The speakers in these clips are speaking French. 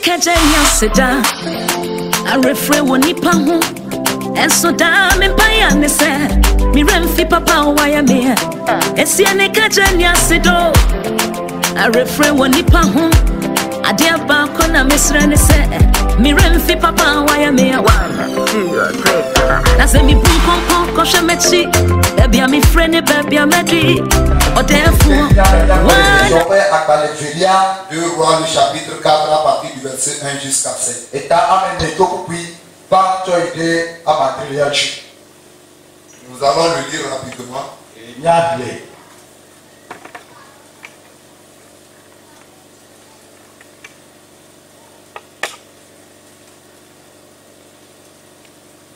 kajanya seda I refrain woni pa ho enso da me paya ne se mi remfi papa waya me esiane kajanya sedo I refrain woni pa ho ade aba kona mesra ne se mi remfi papa waya me na se mi bun kon ko shemechi baby am friend baby am di o therefore de Rois le chapitre 4 à partir du verset 1 jusqu'à 7. Et nous allons le lire rapidement.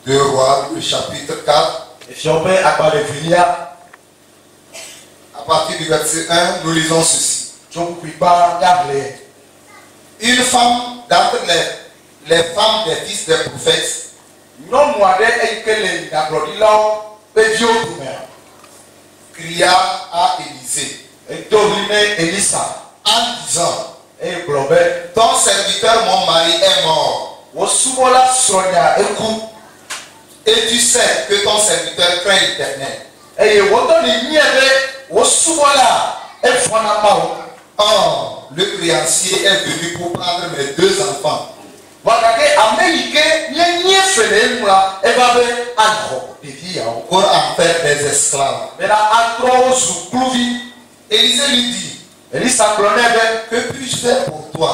De Rois le chapitre 4. À partir du verset 1, nous lisons ceci. Une femme d'entre les femmes des fils des prophètes cria à Élisée en disant: ton serviteur, mon mari, est mort. Et tu sais que ton serviteur craint l'Éternel. Or, le créancier est venu pour prendre mes 2 enfants. Pour en faire des esclaves. Élisée lui dit: que puis-je faire pour toi?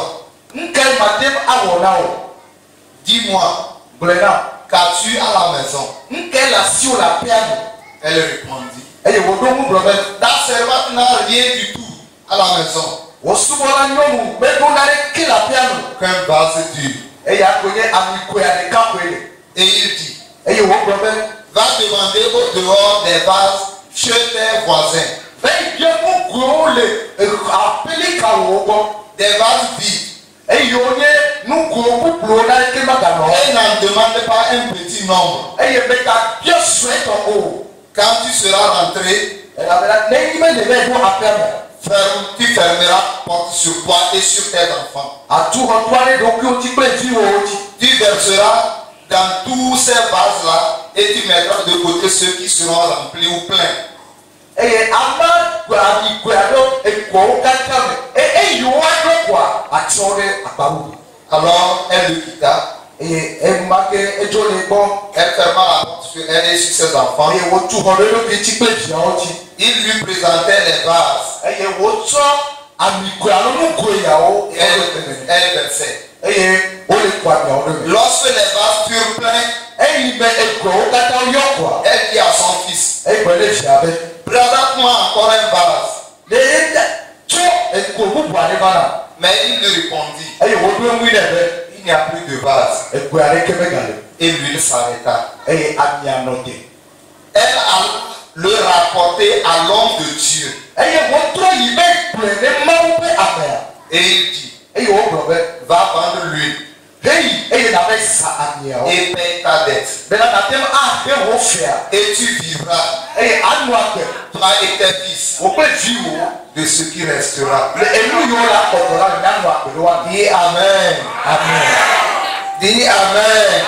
Dis-moi, qu'as-tu à la maison? Elle répondit: ta servante n'a rien du tout à la maison qu'un vase dur. Et il dit: va demander au dehors des vases chez tes voisins, des vases vides, et n'en demande pas un petit nombre. Quand tu seras rentré, tu fermeras la porte sur toi et sur tes enfants. Tu verseras dans tous ces vases-là et tu mettras de côté ceux qui seront remplis ou pleins. Alors elle le quitta. Elle ferma la porte sur elle et sur ses enfants. Il lui présentait les vases. Elle versait. Lorsque les vases furent pleins, elle dit à son fils: présente-moi encore un vase. Mais il lui répondit: il n'y a plus de vase. Et l'huile s'arrêta. Elle a le rapporté à l'homme de Dieu. Et il dit: va vendre l'huile et paye ta dette. Et tu vivras, toi et tes fils, de ce qui restera. Dis Amen. Dis Amen.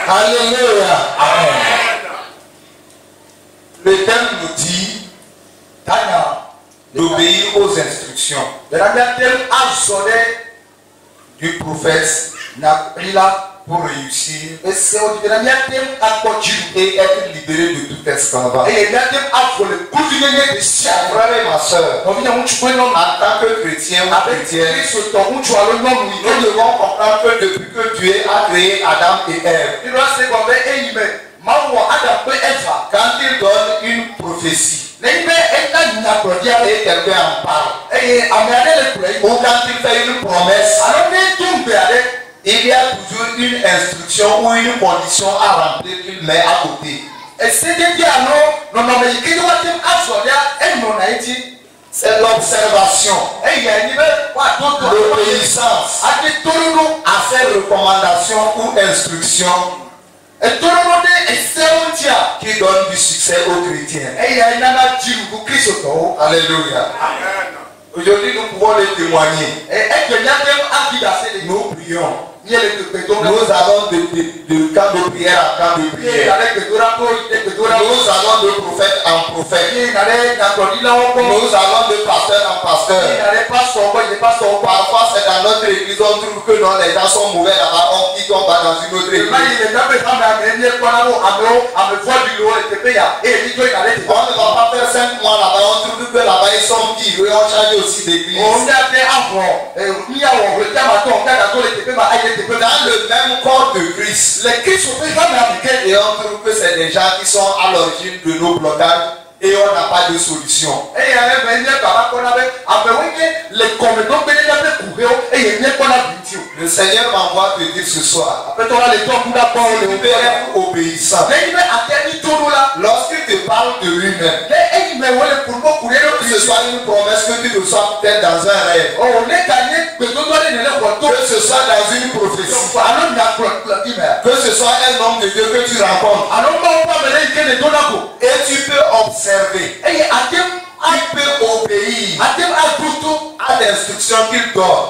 Alléluia. Le thème nous dit d'obéir aux instructions du prophète pour réussir et être libéré de tout esclavage. Frère et ma soeur, en tant que chrétien ou chrétienne, nous devons comprendre que depuis que Dieu a créé Adam et Ève, quand il donne une prophétie et quelqu'un en parle, ou quand il fait une promesse, il y a toujours une instruction ou une condition à remplir qu'il met à côté. C'est l'observation, l'obéissance à ces recommandations ou instructions qui donne du succès aux chrétiens. Alléluia. Aujourd'hui, nous pouvons le témoigner. Nous prions. Nous allons de camp de prière à camp de prière. Nous allons de prophète en prophète. Nous allons de pasteur en pasteur. Parfois, c'est dans notre église, on trouve que non, les gens sont mauvais là-bas, on quitte, on va dans une autre église. On ne va pas faire 5 mois là-bas, on trouve que là-bas ils sont pires, on change aussi d'église. Dans le même corps de Christ, les Christ sont et on trouve que c'est des gens qui sont à l'origine de nos blocages et on n'a pas de solution. Le Seigneur m'envoie te dire ce soir, tu peux être obéissant. Lorsqu'il te parle de lui-même, que ce soit une promesse que tu reçois peut-être dans un rêve, que ce soit dans une prophétie, que ce soit un homme de Dieu que tu rencontres, et tu peux observer, tu peux obéir à l'instruction qu'il donne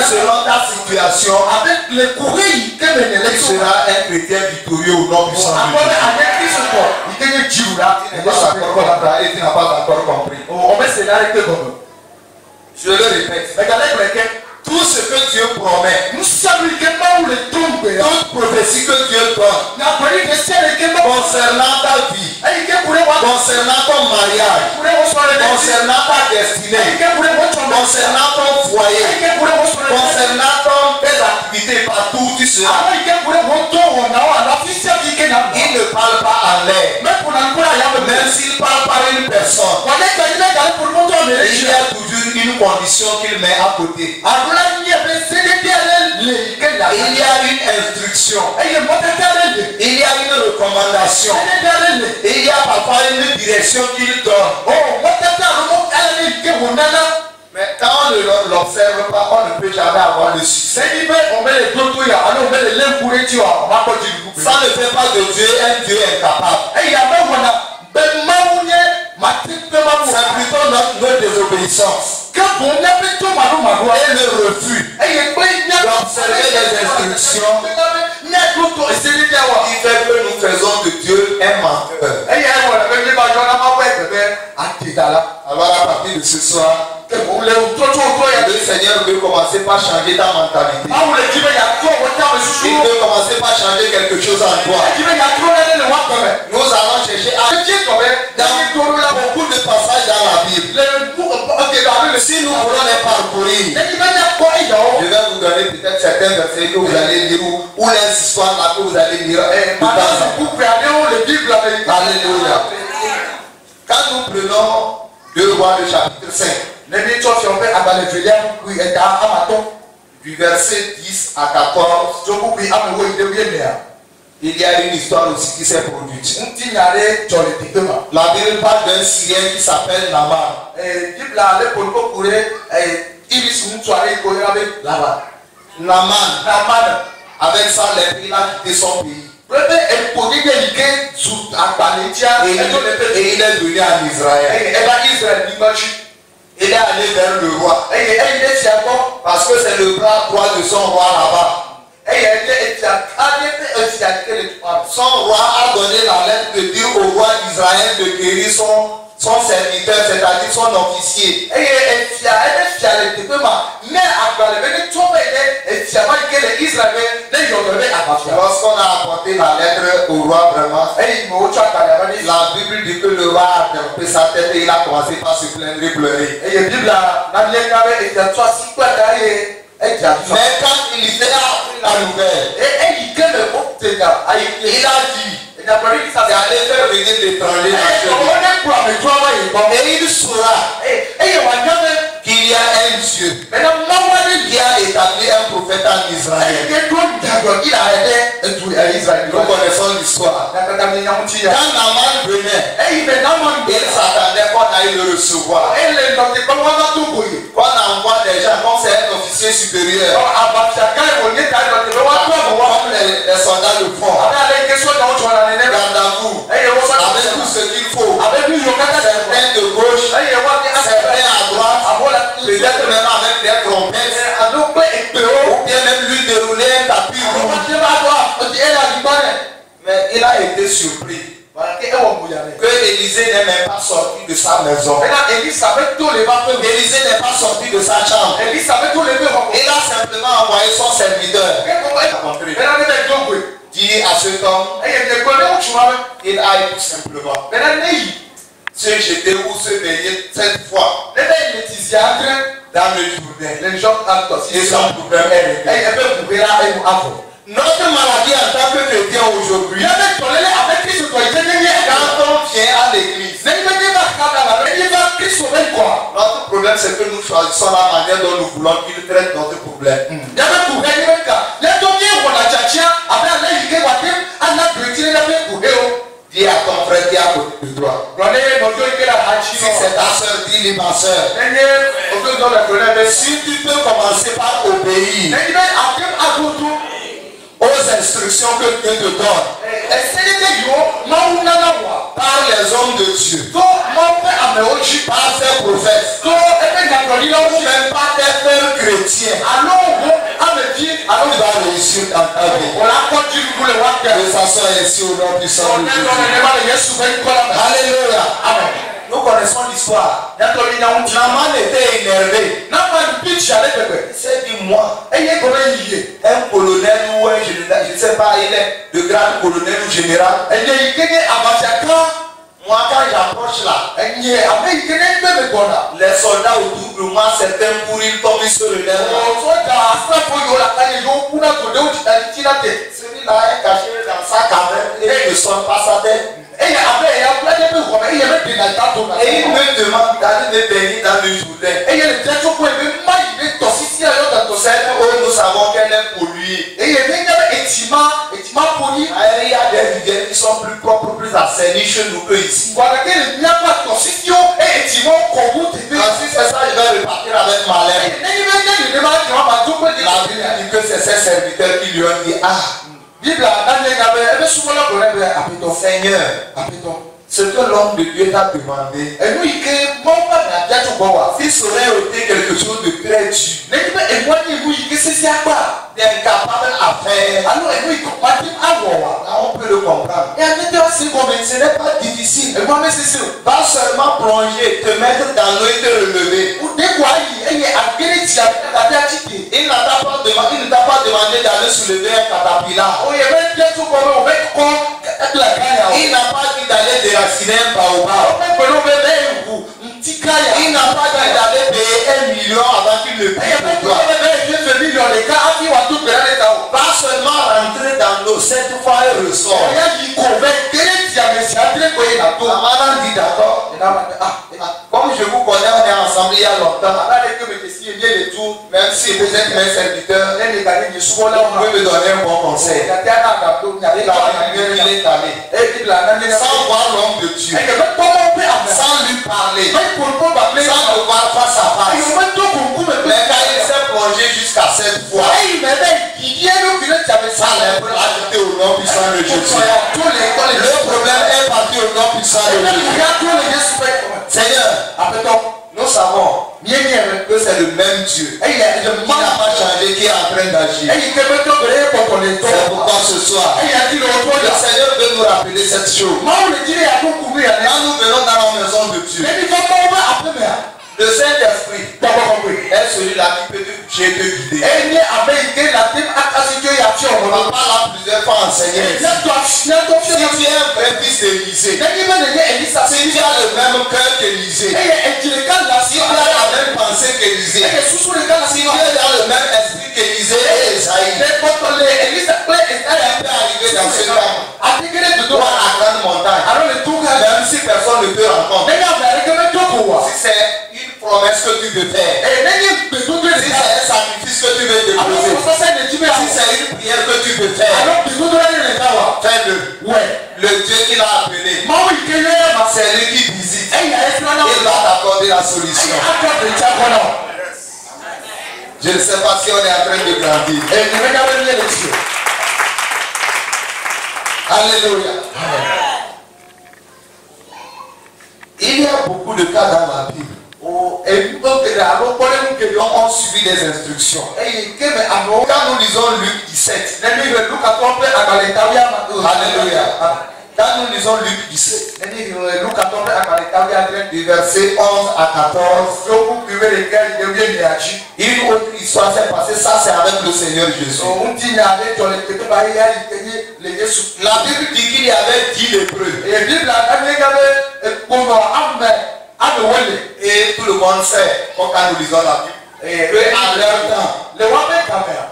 selon ta situation. Tu seras un chrétien victorieux au nom puissant de Dieu. Tu n'as pas encore compris. Je le répète. Tout ce que Dieu promet, toute prophétie que Dieu donne concernant ta vie, concernant ton mariage, concernant ta destinée, concernant ton foyer, concernant tes activités partout où tu seras, il ne parle pas en l'air. Même s'il parle par une personne, il y a toujours une condition qu'il met à côté. Il y a une instruction, il y a une recommandation, il y a parfois une direction qu'il donne. Mais quand on ne l'observe pas, on ne peut jamais avoir de succès. Ça ne fait pas de Dieu un Dieu incapable. C'est plutôt notre désobéissance et le refus d'observer les instructions qui fait que nous faisons de Dieu un menteur. Alors à partir de ce soir, le Seigneur veut commencer par changer ta mentalité. Il veut commencer par changer quelque chose en toi. Nous allons chercher à dans beaucoup de passages dans la Bible. Si nous voulons les parcourir, je vais vous donner peut-être certains versets que vous allez lire ou les histoires là que vous allez lire. Alléluia. Quand nous prenons 2 Rois de chapitre 5, du verset 10 à 14, il y a une histoire aussi qui s'est produite. La Bible parle d'un Syrien qui s'appelle Naaman. Naaman, avec sa lèpre, il a quitté son pays. Et il est venu en Israël. Il est allé vers le roi. Parce que c'est le bras droit de son roi là-bas. Son roi a donné la lettre de dire au roi d'Israël de guérir son serviteur, c'est-à-dire son officier. Lorsqu'on a apporté la lettre au roi, vraiment, la Bible dit que le roi a attrapé sa tête et il a commencé par se plaindre et pleurer. Mais quand il a appris la nouvelle, il a dit d'aller faire venir l'étranger dans ce pays. Et il saura qu'il y a un Dieu qui a établi un prophète en Israël. Nous connaissons l'histoire. Quand Naaman venait, il s'attendait qu'on aille le recevoir. Qu'on envoie des gens, comme c'est un officier supérieur, comme les soldats le font. Garde à vous, avec tout ce qu'il faut, certains de gauche, certains à droite. Élisée n'est même pas sorti de sa maison. Élisée n'est pas sorti de sa chambre. Il a simplement envoyé son serviteur. Dit à cet homme, il aille tout simplement se jeter ou se baigner cette fois dans le Jourdain. Et son problème est réglé. Notre maladie en tant que chrétien aujourd'hui, quand on vient à l'église, notre problème c'est que nous choisissons la manière dont nous voulons qu'il traite notre problème. Dis à ton frère qui est à côté de toi. Si c'est ta soeur, dis-lui ma soeur. Si tu peux commencer par obéir aux instructions que Dieu te donne par les hommes de Dieu, par ses prophètes, ou même par tes frères chrétiens, tu vas réussir dans ta vie. Que ça soit ainsi au nom puissant de Jésus. Alléluia. Nous connaissons l'histoire. Naaman était énervé. Il s'est dit, moi, un colonel ou un général, je ne sais pas, il est de grade colonel ou général. Moi, quand j'approche là, les soldats autour de moi, certains pour ils tombent, ils se relèvent. Celui-là est caché dans sa caverne et il ne sort pas sa tête. Et il me demande d'aller me baigner dans le Jourdain. Nous savons qu'elle est polluée. Il y a des rivières qui sont plus propres, plus assainies chez nous que ici. Ensuite, c'est ça, je vais repartir avec ma lettre. La Bible dit que c'est ses serviteurs qui lui ont dit, Seigneur, ce que l'homme de Dieu t'a demandé, s'il serait ôté quelque chose de très dur, incapable à faire, on peut le comprendre. Ce n'est pas difficile. Va seulement plonger, te mettre dans l'eau et te relever. Il ne t'a pas demandé d'aller soulever un caterpillar. Il n'a pas dit d'aller déraciner un baobab. Il n'a pas dit d'aller payer 1 million avant qu'il ne paye pour toi. Va seulement rentrer dans l'eau, cette fois elle ressort. La madame dit d'accord. Comme je vous connais, on est ensemble il y a longtemps. Même si vous êtes mes serviteurs, vous pouvez me donner un bon conseil. Il est allé sans voir l'homme de Dieu, sans lui parler, sans le voir face à face. Mais quand il s'est plongé jusqu'à cette fois, ça l'a ajouté au nom puissant de Jésus. Le problème est parti au nom puissant de Jésus. Seigneur, nous savons que c'est le même Dieu qui n'a pas changé, qui est en train d'agir. C'est pourquoi ce soir, le Seigneur veut nous rappeler cette chose. Quand nous venons dans la maison de Dieu, le Saint-Esprit est celui-là qui peut te toucher et te guider. On va pas plusieurs fois enseigner. Si tu es un vrai fils d'Élisée, si tu as le même cœur qu'Élisée, si tu as la même pensée qu'Élisée, si tu as le même esprit qu'Élisée et Esaïe, elle peut arriver dans ce temps, toi à la grande montagne, même si personne ne te rencontre. Si c'est une promesse que tu veux faire, si c'est un sacrifice que tu veux déposer, si c'est une prière que tu veux faire, fais-le. Le Dieu qui l'a appelé, c'est lui qui visite. Il va t'accorder la solution. Je ne sais pas si on est en train de grandir. Alléluia. Il y a beaucoup de cas dans la Bible où on suivi des instructions. Quand nous lisons Luc 17, Alléluia. Quand nous lisons Luc 17, du verset 11 à 14, une autre histoire s'est passée, ça c'est avec le Seigneur Jésus. La Bible dit qu'il y avait 10 lépreux. Et tout le monde sait, quand nous lisons la Bible, qu'à leur temps,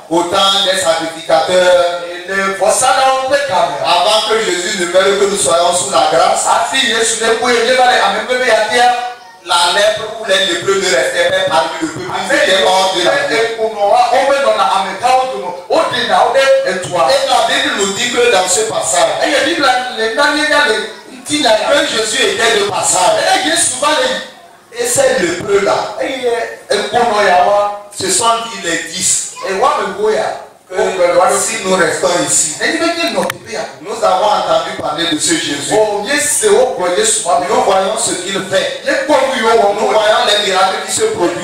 au temps des sacrificateurs, avant que Jésus ne meure, que nous soyons sous la grâce, la lèpre ou les lépreux ne restaient pas parmi le peuple. Ils étaient hors de la vie. Et la Bible nous dit que dans ce passage, que Jésus était de passage. Et ces lépreux-là, ce sont les 10. Si nous restons ici, nous avons entendu parler de ce Jésus. Nous voyons ce qu'il fait. Nous voyons les miracles qui se produisent.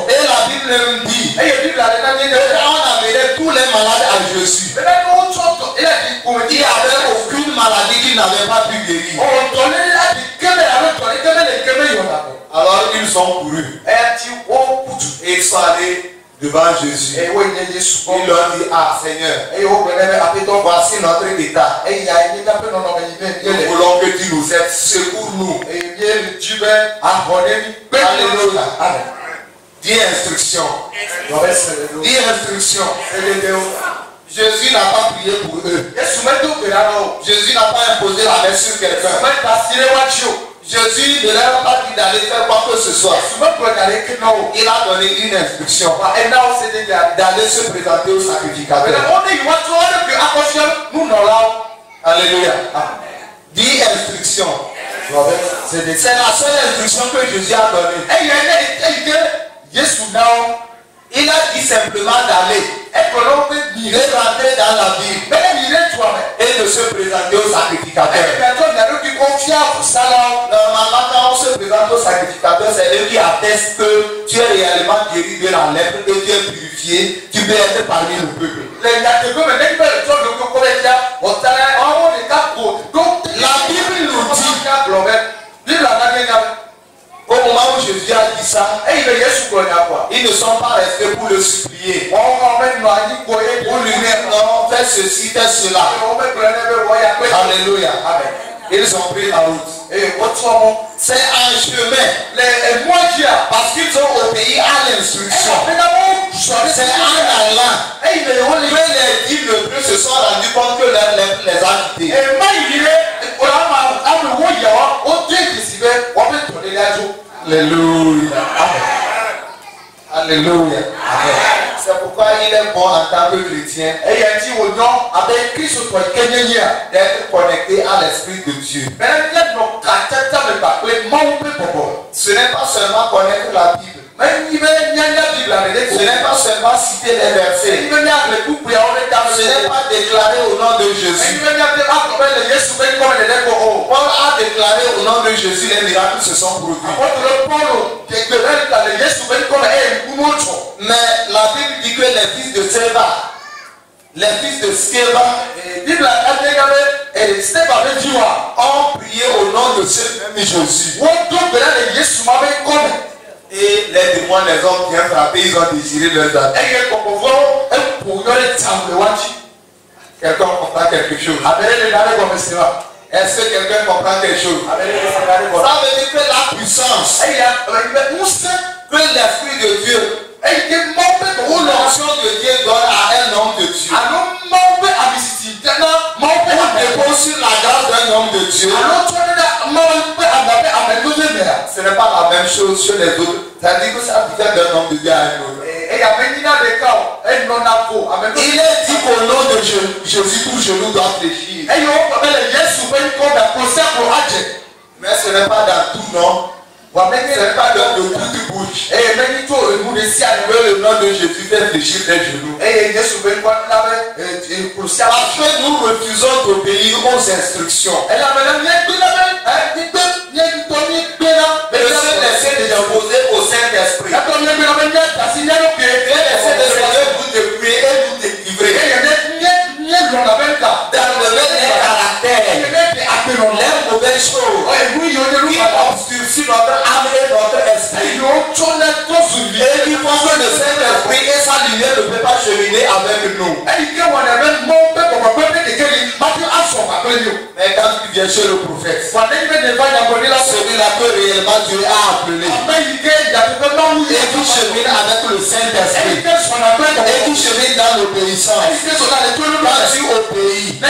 Et la Bible nous dit qu'on amenait tous les malades à Jésus. Il n'y avait aucune maladie qu'il n'avait pas pu guérir. Alors ils sont courus. Et ils sont allés devant Jésus. Ils leur ont dit, ah Seigneur, voici notre état. Nous voulons que tu nous aides, secours-nous. Alléluia. Dis instruction. Dis instruction. Jésus n'a pas prié pour eux. Jésus n'a pas imposé la main sur quelqu'un. Jésus ne leur a pas dit d'aller faire quoi que ce soit. Il a donné une instruction d'aller se présenter au sacrificateur. Alléluia. Dis instruction. C'est la seule instruction que Jésus a donnée. Il a dit simplement d'aller rentrer dans la ville et de se présenter au sacrificateur. Normalement, quand on se présente au sacrificateur, c'est lui qui atteste que tu es réellement guéri de la lèpre et tu es purifié, tu peux être parmi le peuple. La Bible nous dit, au moment où Jésus a dit ça, ils ne sont pas restés pour le supplier. Pour lui dire non, fais ceci, fais cela. Alléluia. Ils ont pris la route. C'est un chemin. Parce qu'ils ont obéi à l'instruction. C'est en allant que les 10 lépreux se sont rendus compte que leur lèpre les a quittés. Alléluia. Alléluia. C'est pourquoi il est bon en tant que chrétien d'être connecté à l'Esprit de Dieu. Ce n'est pas seulement connaître la Bible. Ce n'est pas seulement citer les versets. Ce n'est pas déclarer au nom de Jésus. Paul a déclaré au nom de Jésus, les miracles se sont produits. Mais la Bible dit que les fils de Sceva, ont prié au nom de ce même Jésus. Et les démons les ont bien frappés, ils ont désiré leurs âmes. Quelqu'un comprend quelque chose? Est-ce que quelqu'un comprend quelque chose? Ça veut dire que la puissance, que l'Esprit de Dieu, ou l'onction de Dieu donne à un homme de Dieu, ou dépose sur la grâce d'un homme de Dieu, ce n'est pas la même chose chez les autres. C'est-à-dire que ça diffère d'un homme de Dieu à un autre. Il est dit qu'au nom de Jésus, tout genou doit fléchir. Mais ce n'est pas dans tout nom. Ce n'est pas dans le bout du bouche. Que le nom de Jésus fait fléchir les genoux. Parce que nous refusons d'obéir aux instructions. Mais le Saint-Esprit est imposé au Saint-Esprit. Et le Saint-Esprit vous dépouiller et vous délivrer. Dans le même caractère. chez le prophète. Celui-là que réellement Dieu a appelé. Et qui chemine avec le Saint-Esprit. Et qui chemine dans l'obéissance. Quand tu obéis,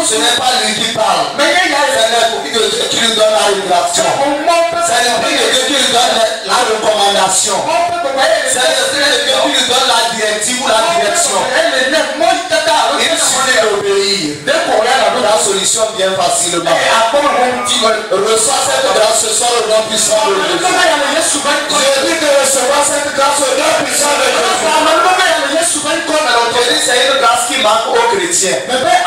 ce n'est pas lui qui parle. C'est l'Esprit de Dieu qui lui donne la révélation. C'est l'Esprit de Dieu qui lui donne la recommandation. C'est l'Esprit de Dieu qui lui donne la directive ou la direction. Il suffit d'obéir. La solution vient facilement. Reçois cette grâce, ce soir le nom puissant de Jésus. Je dis de recevoir cette grâce au nom puissant de Jésus. Je dis c'est une grâce qui manque aux chrétiens. Et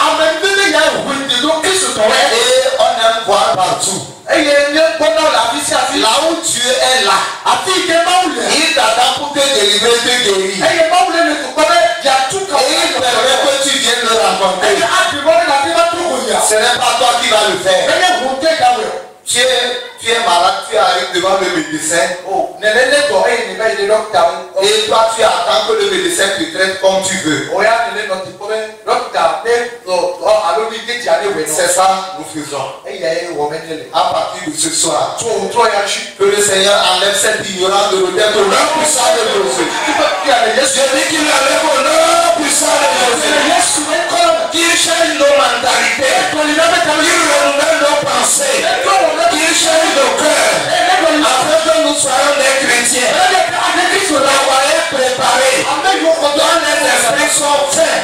on aime voir partout. Là où Dieu est là, il t'attend pour te délivrer, te guérir. Et il permet que tu viennes le rencontrer. Ce n'est pas toi qui vas le faire. Tu es malade, tu arrives devant le médecin. Et toi tu attends que le médecin te traite comme tu veux. C'est ça nous faisons. À partir de ce soir, que le Seigneur enlève cette ignorance de l'autel au nom puissant de Jésus. Je dis qu'il enlève au nom puissant de Jésus. Qu'il change nos mentalités. Qu'il renouvelle nos pensées. Qu'il change nos cœurs. Afin que nous soyons des chrétiens. Envoyés, préparés. Dans les esprits sont faits.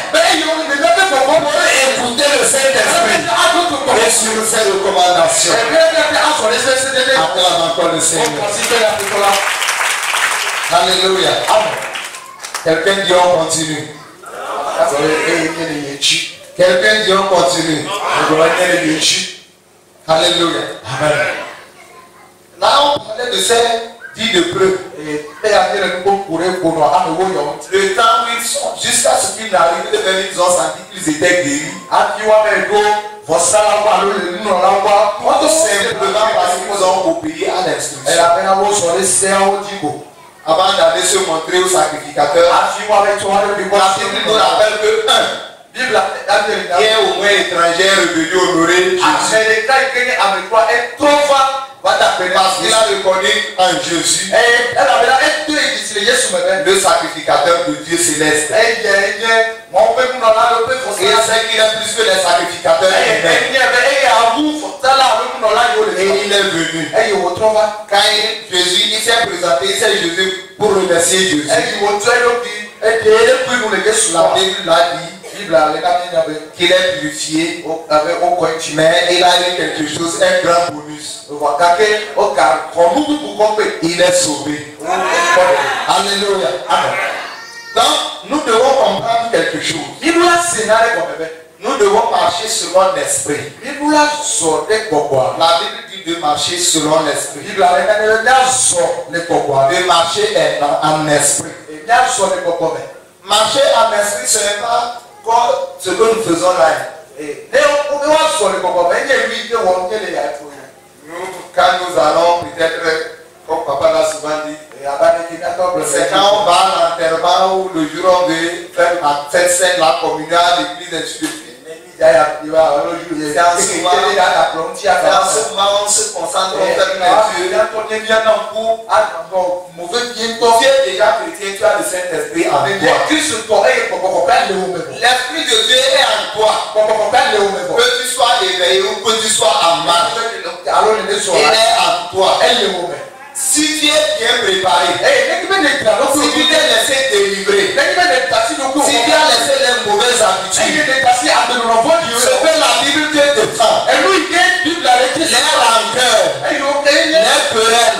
Pour écouter le Saint-Esprit. Et sur ces recommandations. Acclame encore le Seigneur. Alléluia. Quelqu'un dit on continue. Quelqu'un dit on continue. Alléluia. Amen. Là on parlait de ces 10 de preuves. Le temps où ils sont, jusqu'à ce qu'ils n'arrivent, ils ont senti qu'ils étaient guéris. Tout simplement parce qu'ils ont obéi à l'instruction. Avant d'aller se montrer au sacrificateur, la Bible nous rappelle que qui est au moins étranger revenu honorer Jésus. Parce qu'il a reconnu en Jésus le sacrificateur de Dieu céleste. Et c'est qu'il est plus que les sacrificateurs humains. Et il est venu. Quand Jésus il s'est présenté, c'est Jésus pour remercier Jésus. La Bible l'a dit qu'il est purifié, mais il a dit quelque chose, un grand bonus. Il est sauvé. Alléluia. Donc, nous devons comprendre quelque chose. Nous devons marcher selon l'esprit. La Bible dit de marcher selon l'esprit. De marcher en esprit. Marcher en esprit, ce n'est pas comme ce que nous faisons là. Quand nous allons peut-être, comme papa l'a souvent dit, c'est quand on va à l'enterrement ou le jour on veut faire cette scène, la communion à l'église, ainsi de suite. Dans ce moment, on se concentre, on fait Dieu. Tu es déjà chrétien, tu as le Saint-Esprit en toi. L'Esprit de Dieu est en toi. Que tu sois éveillé ou que tu sois en marche, il est en toi. Si tu es bien préparé, si tu t'es laissé délivrer, si tu as laissé les mauvaises habitudes, ce que la Bible te défend, les rancœurs, les querelles,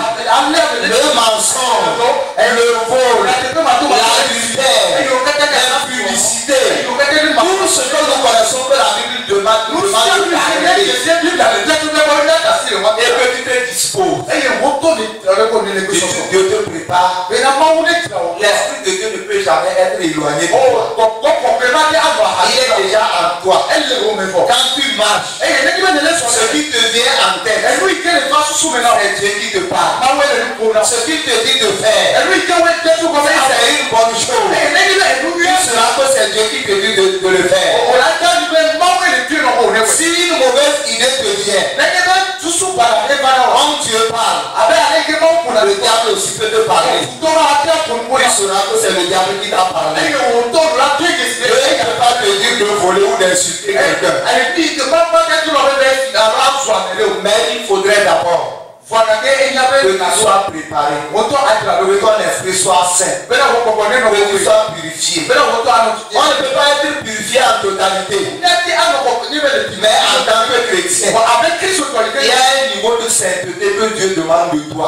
le mensonge, le vol, l'adultère, l'impudicité, tout ce que nous connaissons que la Bible demande et que tu te disposes. Dieu te prépare. L'Esprit de Dieu ne peut jamais être éloigné de toi. Il est déjà en toi. Quand tu marches, ce qui te vient en tête, c'est Dieu qui te parle. Ce qu'il te dit de faire, c'est une bonne chose. Tu sauras que c'est Dieu qui te dit de le faire. Si une mauvaise idée te vient, saura que c'est le diable qui t'a parlé. Dieu ne peut pas te dire de voler ou d'insulter quelqu'un. Mais il faudrait d'abord que tu sois préparé, que ton esprit soit sain, que tu sois purifié. On ne peut pas être purifié en totalité, mais en tant que chrétien, il y a un niveau de sainteté que Dieu demande de toi.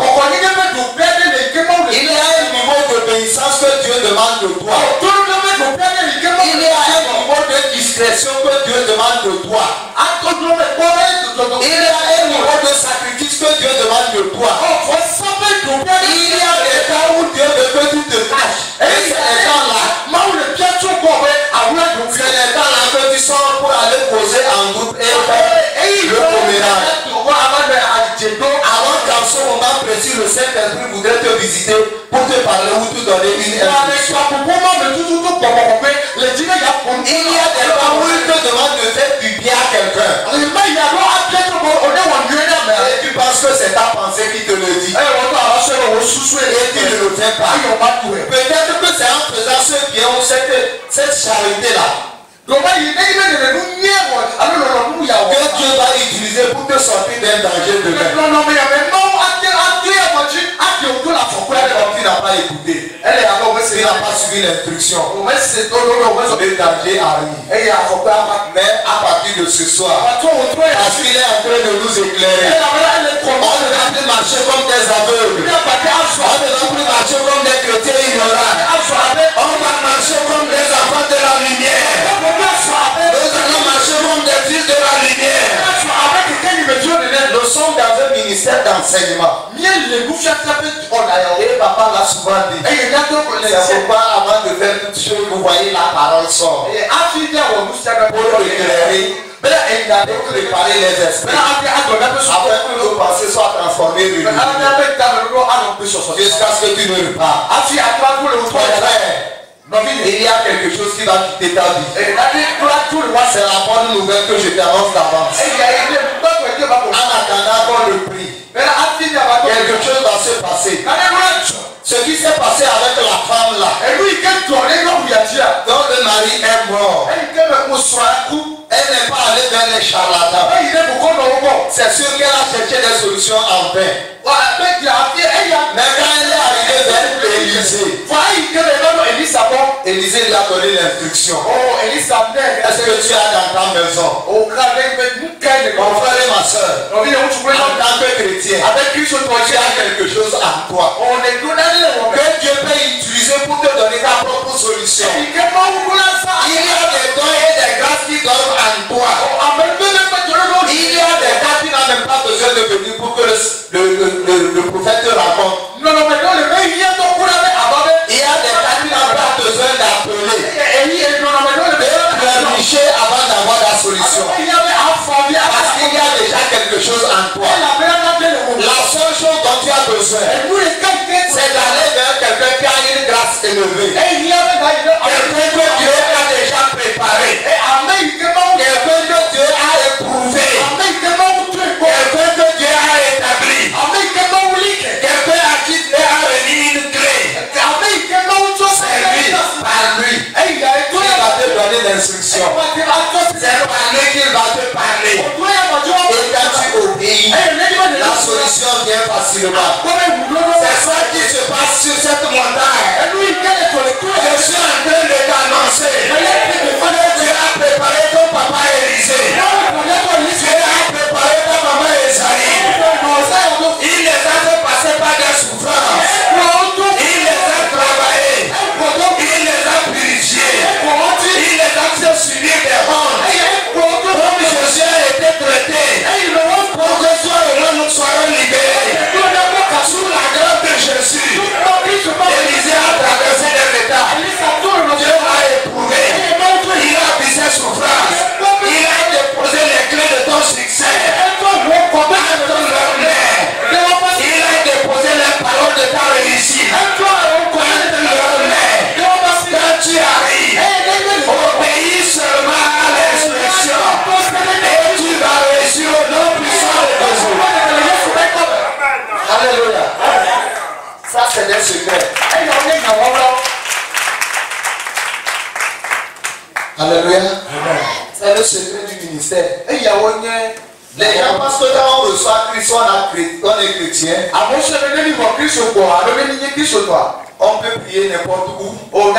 Il y a un niveau d'obéissance que Dieu demande de toi. Il y a un niveau de discrétion que Dieu demande de toi. Il y a un niveau de sacrifice que Dieu demande de toi. Il y a des cas où Dieu veut que tu te caches. Et c'est les temps-là. C'est les temps-là que tu sors pour aller poser en groupe et faire le commérage. Avant qu'en ce moment précis, le Saint-Esprit voudrait te visiter pour te parler ou te donner une instruction. Il y a des cas où il te demande de faire du bien à quelqu'un. Et tu penses que c'est ta pensée qui te le dit. Et tu ne le fais pas. Peut-être que c'est en faisant ce bien ou cette charité-là que Dieu va utiliser pour te sortir d'un danger de même. Tu n'as pas écouté. Tu n'as pas suivi l'instruction. Le danger arrive. Mais à partir de ce soir, parce qu'il est en train de nous éclairer, on ne va plus marcher comme des aveugles. On ne va plus marcher comme des chrétiens ignorants. On va marcher comme des enfants de la lumière. Nous allons marcher comme des fils de la lumière. Nous sommes dans un ministère d'enseignement. Et papa l'a souvent dit. C'est pourquoi avant de faire toutes choses, vous voyez la parole sort. Pour éclairer, pour préparer les esprits. Afin que nos pensées soient transformées de jusqu'à ce que tu ne repars. Il y a quelque chose qui va quitter ta vie. C'est la bonne nouvelle que je t'annonce d'avance. En attendant qu'on le prie, quelque chose va se passer. Ce qui s'est passé avec la femme là, dont le mari est mort, elle n'est pas allée vers les charlatans. C'est sûr qu'elle a cherché des solutions en vain. Mais quand elle est arrivée vers Élisée, Élisée lui a donné l'instruction. Est-ce que tu as dans ta maison, mon frère et ma soeur, en tant que chrétien, tu as quelque chose en toi que Dieu peut utiliser pour te donner ta propre solution. Il y a des dons et des grâces qui dorment en toi. Il y a des cas qui n'ont même pas besoin de venir pour que le prophète te raconte. Il y a des cas qui n'ont pas besoin d'appeler. De pleurnicher avant d'avoir la solution. Parce qu'il y a déjà quelque chose en toi. La seule chose dont tu as besoin, c'est d'aller vers quelqu'un qui a une grâce élevée. Quelqu'un que Dieu a déjà préparé. Quelqu'un que Dieu a éprouvé. Quelqu'un que Dieu a établi. Quelqu'un à qui Dieu a remis une clé. C'est lui, par lui. Il va te donner l'instruction. C'est par lui qu'il va te parler. Et quand tu obéis, la solution vient facilement. C'est ça qui se passe sur cette montagne. Je suis en train de t'annoncer. Dieu a préparé ton papa Élisée. Dieu a préparé ta maman Esaïe. Il les a fait passer par des souffrances. Il les a travaillés. Il les a purifiés. Il les a fait subir des hontes. Comme Jésus a été traité. Pour que toi et moi nous soyons libérés. Sous la grâce de Jésus, Élisée a traversé les états. Dieu a éprouvé. Il a vu ses souffrances. Il a déposé les clés de ton succès. Il a déposé les paroles de ta réussite. Quand tu arrives, obéis seulement à l'instruction. Et tu vas réussir au nom puissant de Jésus. Alléluia. Ça, c'est des secrets. Alléluia. C'est le secret du ministère. Les gens pensent que quand on reçoit Christ, on est chrétien. On peut prier n'importe où. On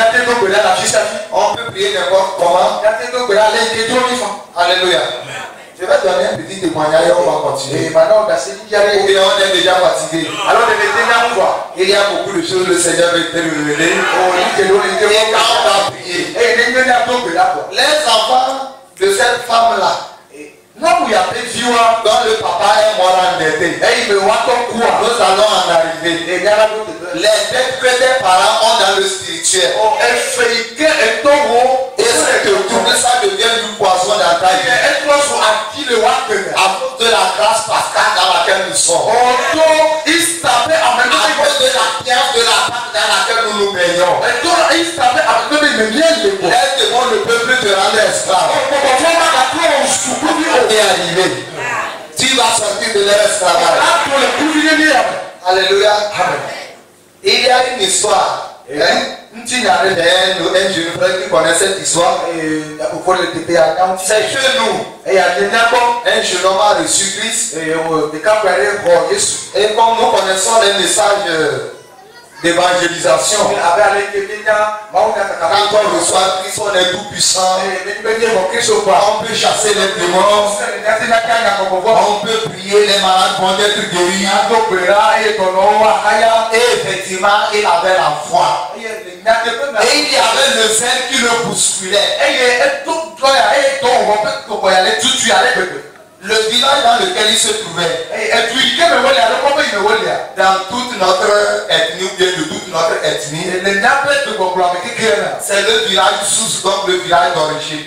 peut prier n'importe comment. Alléluia. Je vais donner un petit témoignage et on va continuer. Ou bien on est déjà fatigué. Il y a beaucoup de choses que le Seigneur veut te révéler. Et quand on va prier, les enfants de cette femme-là, dans le papa est mort endetté. Nous allons en arriver. Les dettes que tes parents ont dans le spirituel. Et c'est que tout ça devient du poison dans ta vie. À cause de la grâce pascale dans laquelle nous sommes. À cause de la pierre de la Pâque dans laquelle nous nous baignons. Elle demande le peuple de rendre esclave. Et arrivé. Tu vas sortir de leur esclavage. Alléluia. Il y a une histoire. Un jeune frère qui connaît cette histoire. C'est chez nous. Un jeune homme a reçu Christ. Et comme nous connaissons les messages d'évangélisation, quand on reçoit Christ, on est tout puissant. On peut chasser les démons. On peut prier, les malades vont être guéris. Et effectivement, il avait la foi. Et il y avait le zèle qui le bousculait. Le village dans lequel il se trouvait, dans toute notre ethnie ou bien de toute notre ethnie, c'est le village sous, donc le village d'origine.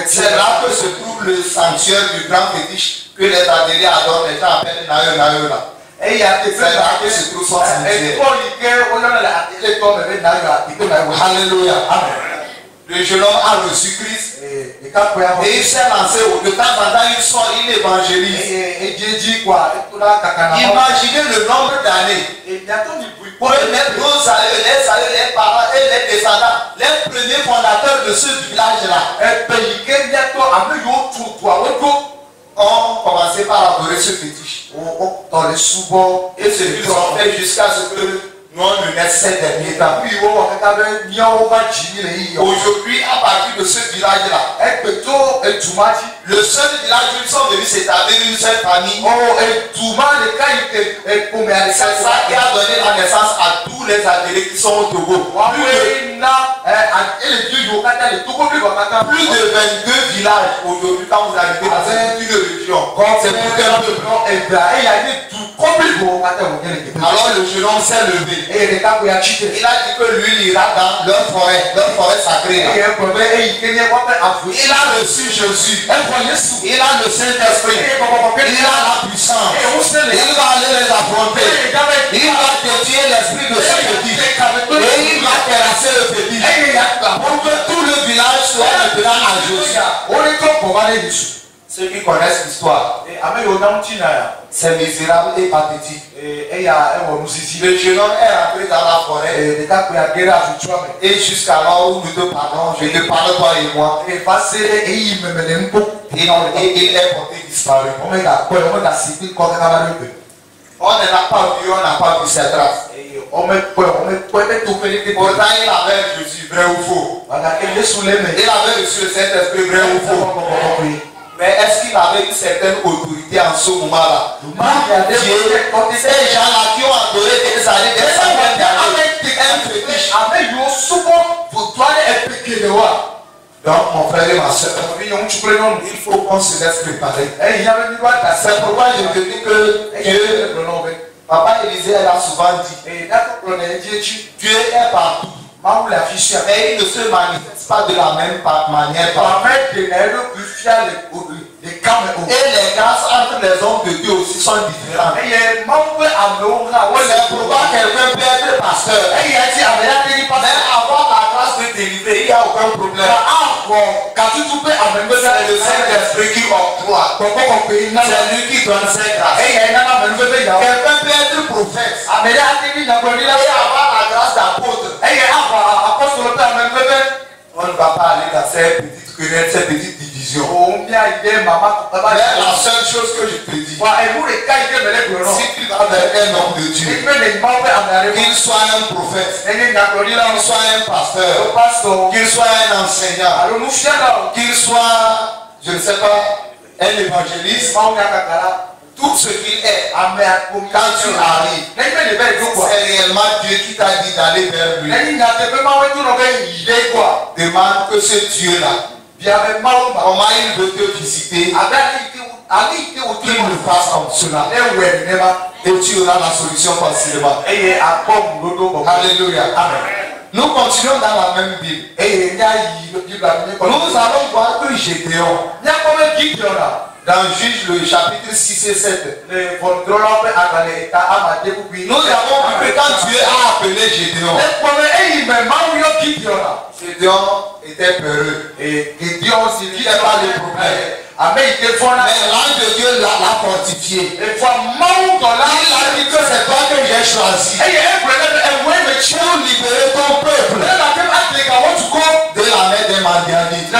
C'est là que se trouve le sanctuaire du grand fétiche que les adhérés adorent, les gens appellent Nayo. C'est là que se trouve son sanctuaire. Alléluia. Le jeune homme a reçu Christ. Et il s'est lancé de temps en temps, il sort, il évangélise. Imaginez le nombre d'années. Pour mettre nos aïeux, les parents et les descendants, les premiers fondateurs de ce village-là, ont commencé par adorer ce fétiche. Et ce qu'ils ont fait jusqu'à ce que nous on naisse ces derniers temps. Aujourd'hui, à partir de ce village-là, le seul village où ils sont venus s'établir une seule famille. C'est ça qui a donné la naissance à tous les adhérés qui sont au Togo. Plus de 22 villages aujourd'hui quand vous arrivez dans une région. C'est pour un peuple. Alors le jeune homme s'est levé. Il a dit que lui il ira dans leur forêt sacrée. Il a reçu Jésus. Il a le Saint-Esprit. Il a la puissance. Il va aller les affronter. Il va défier l'esprit de ce petit. Et il va terrasser le petit. Pour que tout le village soit maintenant à Jésus. Ceux qui connaissent l'histoire, c'est misérable et pathétique. Le jeune homme est rentré dans la forêt. Et jusqu'alors où nous te parlons, je te parle toi et moi. Et il est porté disparu. On n'a pas vu, on n'a pas vu cette race. Pourtant il avait Jésus, vrai ou faux. Il avait reçu le Saint-Esprit, vrai ou faux. Mais est-ce qu'il avait une certaine autorité en ce moment-là? Ces gens-là qui ont adoré des années, des centaines d'années, un fétiche. Donc mon frère et ma soeur, il faut qu'on se laisse préparer. C'est pourquoi je te dis que Dieu, Papa Élisée a souvent dit, Dieu est partout. Mais il ne se manifeste pas de la même manière. Et les grâces entre les hommes de Dieu aussi sont différentes. C'est pourquoi quelqu'un peut être pasteur. Mais avoir la grâce de délivrer, il n'y a aucun problème. C'est le Saint-Esprit qui octroie. C'est lui qui donne ses grâces. Quelqu'un peut être prophète et avoir la grâce d'apôtre. On ne va pas aller dans ces petites querelles, ces petites divisions. Mais la seule chose que je te dis, si tu vas vers un homme de Dieu, qu'il soit un prophète, qu'il soit un pasteur, qu'il soit un enseignant, qu'il soit, je ne sais pas, un évangéliste, tout ce qu'il est, quand tu arrives, c'est réellement Dieu qui t'a dit d'aller vers lui. Demande que ce Dieu-là, comment il veut te visiter, qu'il le fasse comme cela. Et tu auras la solution facilement. Alléluia. Amen. Nous continuons dans la même Bible. Nous allons voir que Gédéon, dans Juge le chapitre 6 et 7, nous avons vu que quand Dieu a appelé Gédéon, Gédéon était peureux. Et Gédéon aussi n'était pas le problème. Mais l'ange de Dieu l'a fortifié. Il a dit que c'est toi que j'ai choisi pour libérer ton peuple de la main des Madianites.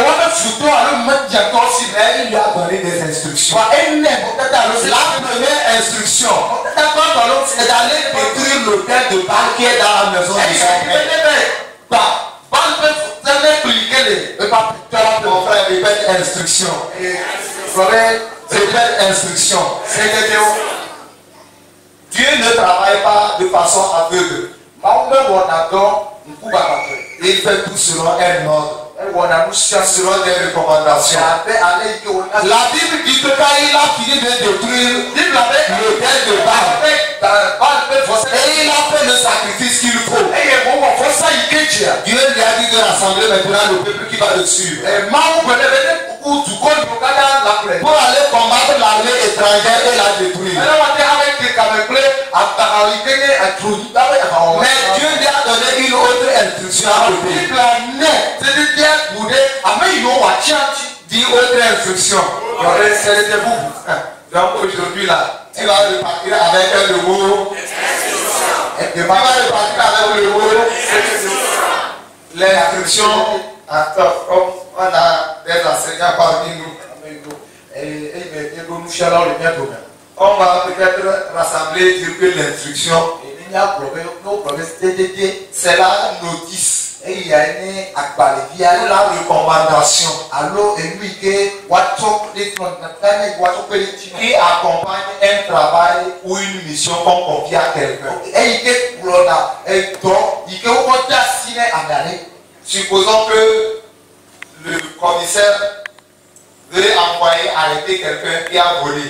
Il lui a donné des instructions. La première instruction, c'est d'aller détruire l'autel de Baal qui est dans la maison de son père. Mon frère, répète instruction. Répète instruction. Dieu ne travaille pas de façon aveugle. Il fait tout selon un ordre, selon des recommandations. La Bible dit que quand il a fini de détruire l'autel de Baal, et il a fait le sacrifice qu'il faut, Dieu lui a dit de rassembler maintenant le peuple qui va le suivre pour aller combattre l'armée étrangère et la détruire. Mais Dieu lui a donné une autre instruction à dit autre instruction. Donc aujourd'hui là, tu vas repartir avec le mot. Tu vas repartir avec le mot. L'instruction, comme on a des enseignants parmi nous, on va peut-être rassembler dire que l'instruction, c'est la notice. La recommandation qui accompagne un travail ou une mission qu'on confie à quelqu'un. Supposons que le commissaire veut envoyer arrêter quelqu'un qui a volé.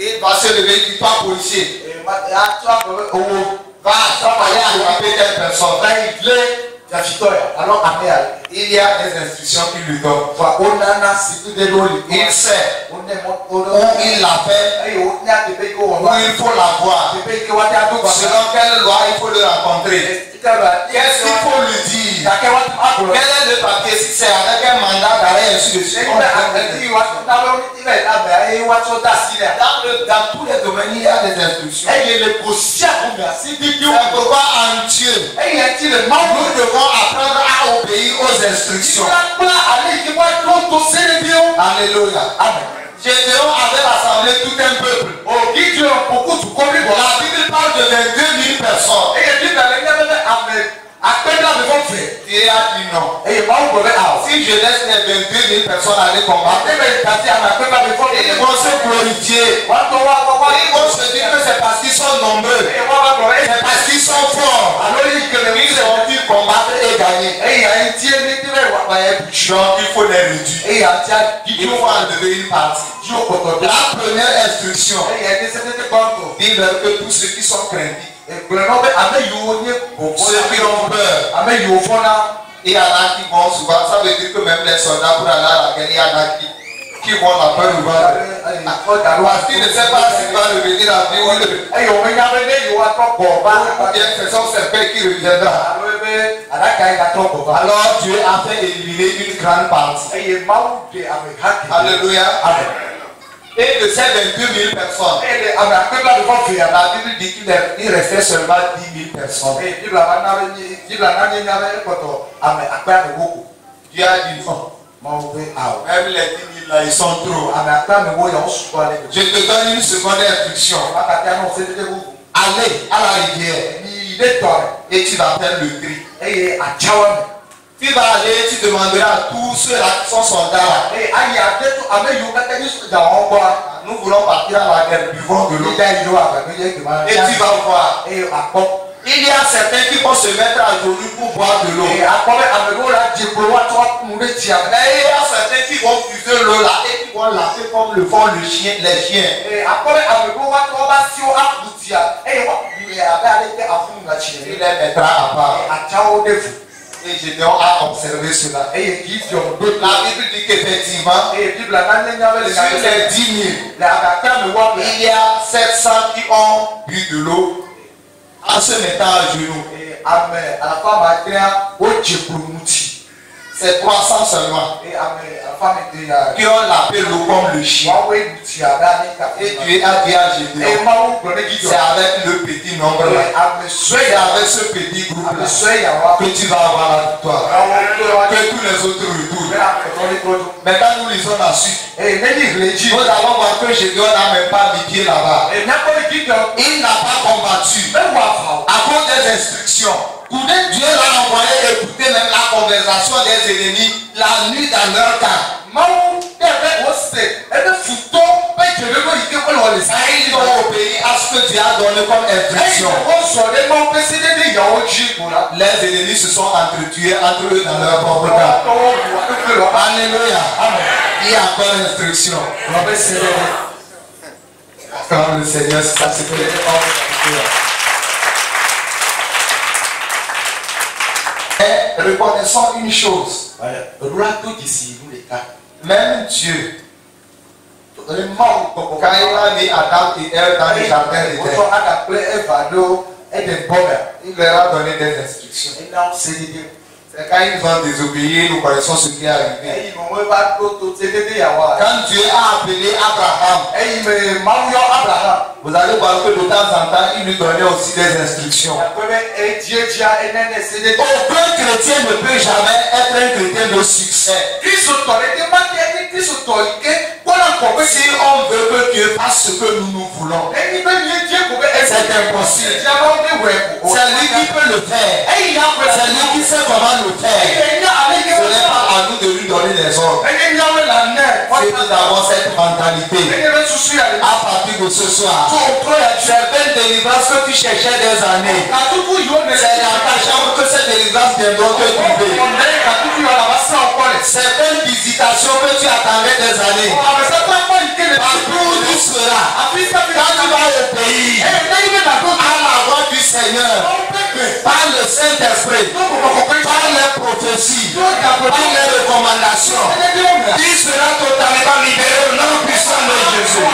Il va se lever, il dit pas policier. Va aller attraper telle personne. Il y a des instructions qu'il lui donne. Il sait où il l'a fait, où il faut la voir, selon quelle loi il faut le rencontrer. Qu'est-ce qu'il faut lui dire? Quel est le papier? Si c'est avec un mandat d'arrêt, ainsi de suite. Dans tous les domaines, il y a des instructions. C'est pourquoi en Dieu, nous devons apprendre à obéir aux instructions. Alléluia. Amen. Gédéon avait rassemblé tout un peuple. La Bible parle de 22 000 personnes. Il a dit non. Si je laisse les 22 000 personnes aller combattre, ils vont se glorifier. Ils vont se dire que c'est parce qu'ils sont nombreux. C'est parce qu'ils sont forts. Ils ont pu combattre et gagner. Donc il faut les réduire. Il faut enlever une partie. La première instruction dit que tous ceux qui sont craintifs, ceux qui ont peur, il y en a qui vont souvent, ça veut dire que même les soldats pour aller à la guerre, il y en a qui qui vont la peur ou pas. Parce qu'il ne sait pas s'il va revenir à vie ou bien c'est son serpent qui reviendra. Alors Dieu a fait éliminer une grande partie. Alléluia. Et de ces 22 000 personnes, la Bible dit qu'il restait seulement 10 000 personnes. Dieu a dit non. Même les 10 000 là, ils sont trop. Je te donne une seconde instruction. Allez à la rivière et tu vas faire le tri. Tu vas aller, tu demanderas à tous ceux-là qui sont soldats. Nous voulons partir à la guerre, buvons de l'eau. Et tu vas voir. Il y a certains qui vont se mettre à genoux pour boire de l'eau. Mais il y a certains qui vont puiser l'eau là et qui vont laver comme le font les chiens. Il les mettra à part. Et Gédéon a observé cela. La Bible dit qu'effectivement, sur les 10 000, il y a 700 qui ont bu de l'eau en se mettant à genoux. C'est 300 seulement qui ont lavé l'eau comme le chien. Et Dieu a dit à Gédéon, c'est avec le petit nombre là, c'est avec ce petit groupe là que tu vas avoir la victoire. Que tous les autres retournent. Maintenant nous lisons la suite. Nous allons voir que Gédéon n'a même pas mis pied là-bas. Il n'a pas combattu à cause des instructions. Dieu l'a envoyé écouter même la conversation des ennemis la nuit dans leur camp. Ils ont obéi à ce que Dieu a donné comme instruction. Les ennemis se sont entretués entre eux dans leur propre camp. Alléluia. Il y a encore l'instruction. Quand le Seigneur s'est et reconnaissons une chose. Même Dieu, quand il a mis Adam et Ève dans le jardin il leur a donné des instructions. C'est quand ils ont désobéi, nous connaissons ce qui est arrivé. Quand Dieu a appelé Abraham, vous allez voir que de temps en temps, il lui donnait aussi des instructions. Aucun chrétien ne peut jamais être un chrétien de succès. Si on veut que Dieu fasse ce que nous voulons, c'est impossible. C'est lui qui peut le faire. C'est lui qui sait comment le faire. Ce n'est pas à nous de lui donner des ordres. Si nous avons cette mentalité, à partir de ce soir, certaines délivrances que tu cherchais des années, c'est dans ta chambre que cette délivrance viendra te trouver. Certaines visitations que tu attendais des années, partout où tu seras, quand tu vas obéir à la voix du Seigneur, par le Saint-Esprit, par les prophéties, par les recommandations, tu seras totalement libéré au nom puissant de Jésus.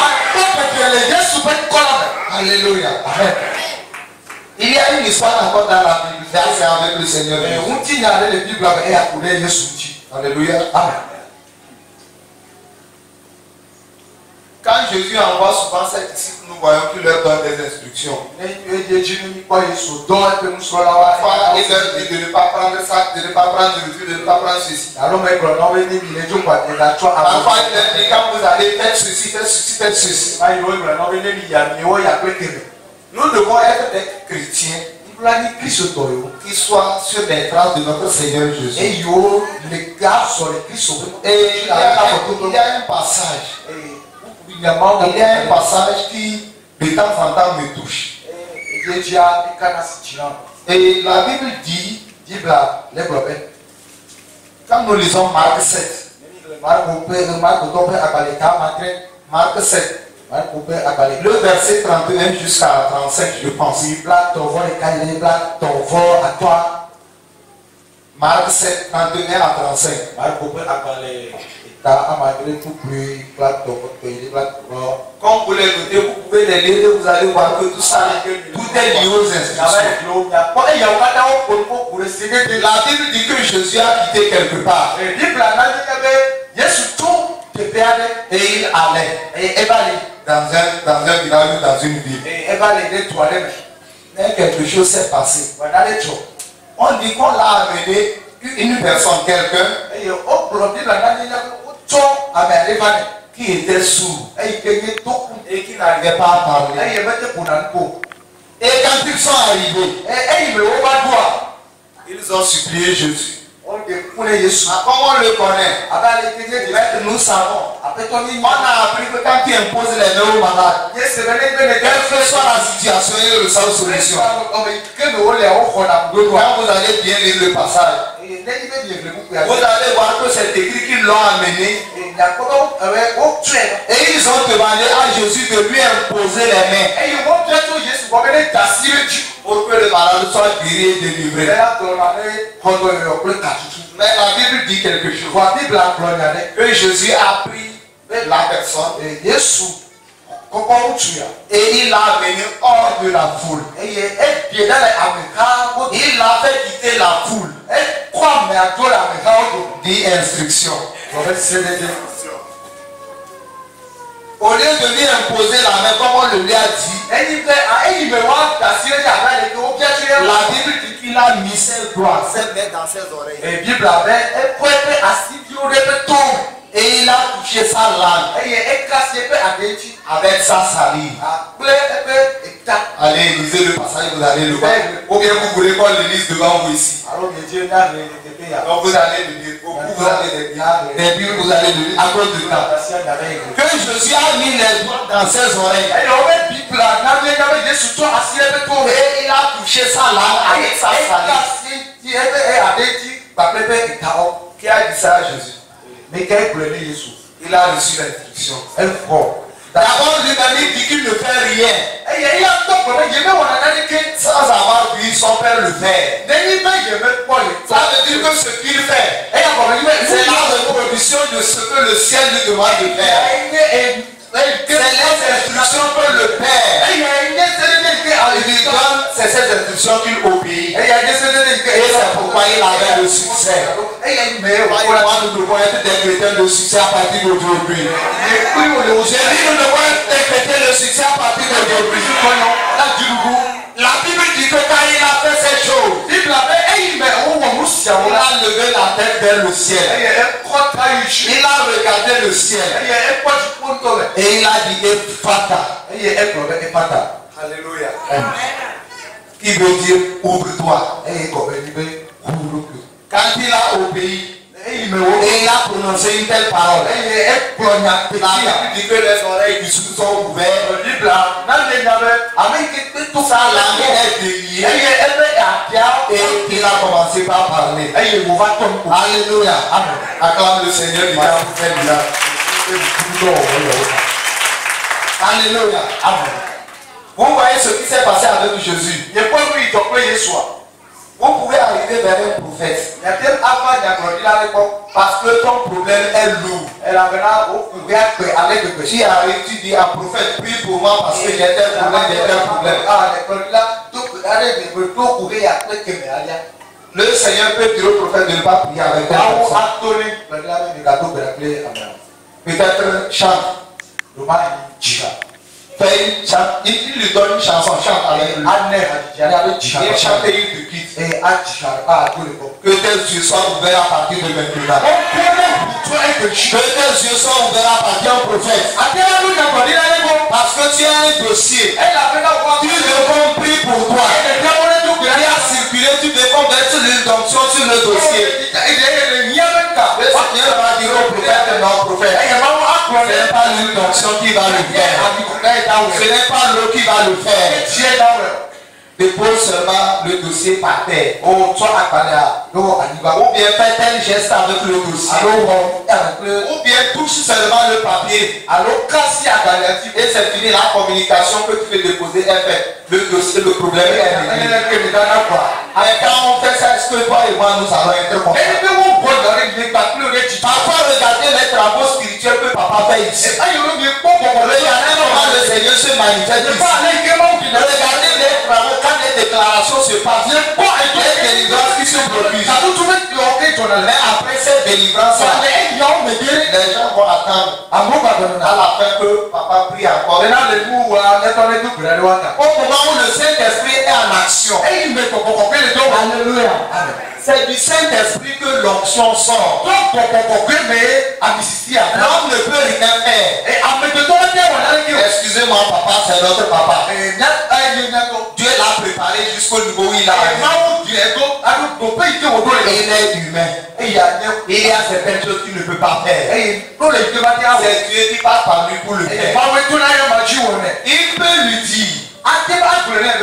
Alléluia. Il y a une histoire encore dans la Bible, c'est avec le Seigneur. Alléluia. Amen. Quand Jésus envoie souvent ses disciples, nous voyons qu'il leur donne des instructions. Parfois, il leur dit de ne pas prendre ça, de ne pas prendre de ne pas prendre ceci. Parfois, il leur dit quand vous allez faire ceci, faire ceci, faire ceci. Nous devons être des chrétiens qui soient sur les traces de notre Seigneur Jésus. Et il y a un passage. Il y a un passage qui de temps en temps me touche. Et la Bible dit, quand nous lisons Marc 7, Marc 7, le verset 31 jusqu'à 35, je pense. Marc 7, 31 à 35. Comme vous les notez, vous pouvez les lire et vous allez voir que tout ça, tout est lié aux instructions. La Bible dit que Jésus a quitté quelque part. Et il allait dans un village ou dans une ville. Mais quelque chose s'est passé. On dit qu'on l'a amené une personne, quelqu'un, qui était sourd et qui n'arrivait pas à parler. Et quand ils sont arrivés, ils ont supplié Jésus. Comment on le connaît? Nous savons. On a appris que quand tu imposes les mains aux malades, quelle que soit la situation, il y a une solution. Quand vous allez bien lire le passage, vous allez voir que c'est écrit qu'ils l'ont amené. Et ils ont demandé à Jésus de lui imposer les mains pour que le malade soit guéri et délivré. Mais la Bible dit quelque chose. Que Jésus a pris la personne et il l'a amené hors de la foule. Il l'a fait quitter la foule. Dit instruction. Au lieu de lui imposer la main comme on le lui a dit, la Bible dit qu'il a mis ses doigts, ses mains dans ses oreilles. Et il a touché sa langue avec sa salive. Allez, lisez le passage, vous allez le voir. Ou bien vous voulez qu'on le lise devant vous ici. Donc vous allez le lire. Vous allez le lire. Les Bibles, vous allez le lire à cause du temps. Que Jésus a mis les doigts dans ses oreilles. Et il a touché sa langue avec sa salive. Qui a dit ça à Jésus? Il a reçu l'instruction. D'abord, lui-même dit qu'il ne fait rien. Sans avoir vu son père le faire. Ça veut dire que ce qu'il fait, c'est la reproduction de ce que le ciel lui demande de faire. C'est les instructions que le Père lui donne, c'est ces instructions qu'il obéit. Et c'est pourquoi il avait le succès. Moi, nous devons être des chrétiens de succès à partir d'aujourd'hui. J'ai dit, nous devons être des chrétiens de succès à partir d'aujourd'hui. La Bible dit que quand il a fait ces choses, il a levé la tête vers le ciel. Il a regardé le ciel. Et il a dit Ephata. Alléluia. Qui veut dire ouvre-toi. Quand il a obéi, et il a prononcé une telle parole. La Bible dit que les oreilles du sous sont ouvertes. Sa langue est déliée. Et il a commencé par parler. Alléluia. Acclame le Seigneur. Alléluia. Vous voyez ce qui s'est passé avec Jésus. Vous pouvez arriver vers un prophète parce que ton problème est lourd. Tu arrives, tu dis à prophète, prie pour moi parce que j'ai tel problème, Le Seigneur peut dire au prophète de ne pas prier avec telle personne. Peut-être chante. Il lui donne une chanson, chante avec lui. Il chante et il te quitte. Que tes yeux soient ouverts à partir de maintenant. Que tes yeux soient ouverts à partir d'un prophète. Parce que tu as un dossier. Tu devons prier pour toi. Il a circulé, tu devons mettre l'injonction sur le dossier. Le Seigneur va dire au prophète, non prophète. Ce n'est pas l'injonction qui va le faire. Ce n'est pas l'eau qui va le faire. Dépose seulement le dossier par terre. Ou bien fais tel geste avec le dossier. Ou bien touche seulement le papier. Et c'est fini la communication que tu veux déposer est faite. Le dossier, le problème est réglé. Mais quand on fait ça, est-ce que toi et moi nous allons être contents? Parfois, regardez les travaux papa fait ici. Regardez comment le Seigneur se manifeste ici. Regardez les travaux quand les déclarations se passent. Les délivrances qui se produisent. Mais après cette délivrance, les gens vont attendre à la fin que papa prie encore. Au moment où le Saint-Esprit est en action. Alléluia. C'est du Saint-Esprit que l'onction sort. L'homme ne peut rien faire. Excusez-moi papa, c'est notre papa. Dieu l'a préparé jusqu'au niveau où il a arrivé. Il est humain. Il y a certaines choses qu'il ne peut pas faire. C'est Dieu qui passe par lui pour le faire. Il peut lui dire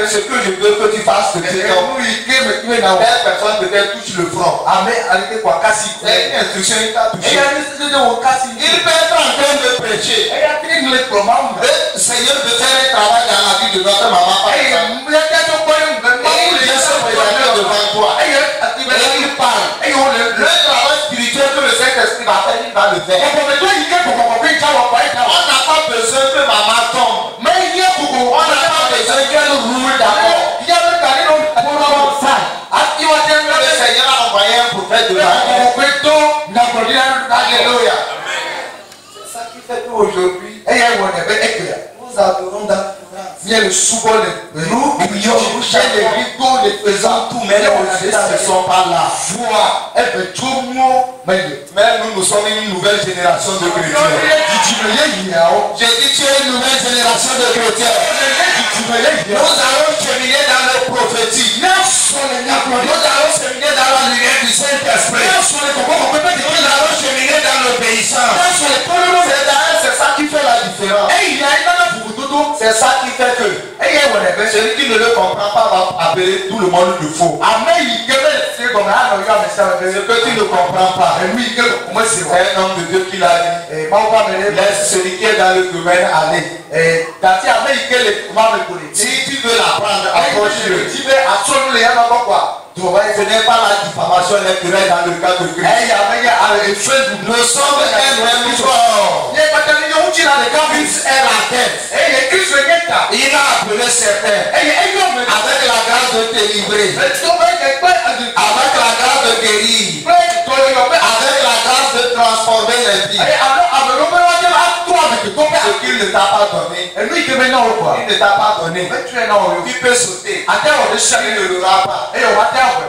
ce que je veux que tu fasses, que tu fais. Telle personne peut-être touche le front. C'est une instruction qui t'a touché. Il peut être en train de prêcher. Le Seigneur peut faire un travail dans la vie de notre maman. Et il vient se présenter devant toi. Et il parle. Le travail spirituel que le Saint-Esprit va faire, il va le faire. On n'a pas besoin que maman tombe. On n'a pas besoin qu'elle roule d'abord. Le Seigneur a envoyé un prophète devant elle. Alléluia. C'est ça qui fait qu'aujourd'hui, nous adorons dans nous prions, les rigots, les faisons tout, mais les résultats ne sont pas là. Mais nous sommes une nouvelle génération de chrétiens. J'ai dit tu es une nouvelle génération de chrétiens. Nous allons cheminer dans le prophétique. Nous allons cheminer dans la lumière du Saint-Esprit. Nous allons cheminer dans l'obéissance. C'est ça qui fait la différence. C'est ça qui fait que celui qui ne le comprend pas va appeler tout le monde de faux. Ce que tu ne comprends pas, c'est un homme de Dieu qui l'a dit. Laisse celui qui est dans le domaine aller. Si tu veux l'apprendre, approche-le. Ce n'est pas la diffamation naturelle dans le cas de Christ. Nous sommes un même corps. Christ est la tête. Il a appelé certains avec la grâce de délivrer, avec la grâce de guérir, avec la grâce de transformer les vies. Ce qu'il ne t'a pas donné, il ne t'a pas donné. Tu peux sauter, tu ne l'auras pas.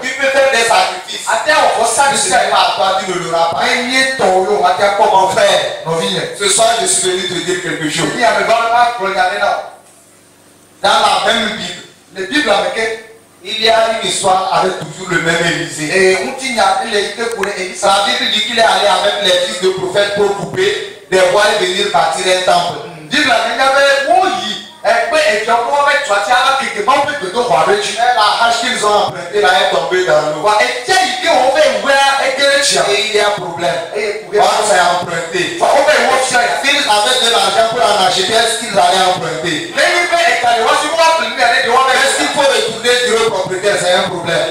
Tu peux faire des sacrifices, tu ne sais pas à toi, tu ne l'auras pas. Comment faire? Ce soir, je suis venu te dire quelque chose. Dans la même Bible, il y a une histoire avec toujours le même Élisée. La Bible dit qu'il est allé avec les fils de prophètes pour couper des bois et venir bâtir un temple. La hache qu'ils ont empruntée là est tombée dans l'eau. Et il y a un problème. On s'est emprunté. S'ils avaient de l'argent pour en acheter, est-ce qu'ils allaient emprunter? Est-ce qu'il faut retourner sur le propriétaire? C'est un problème.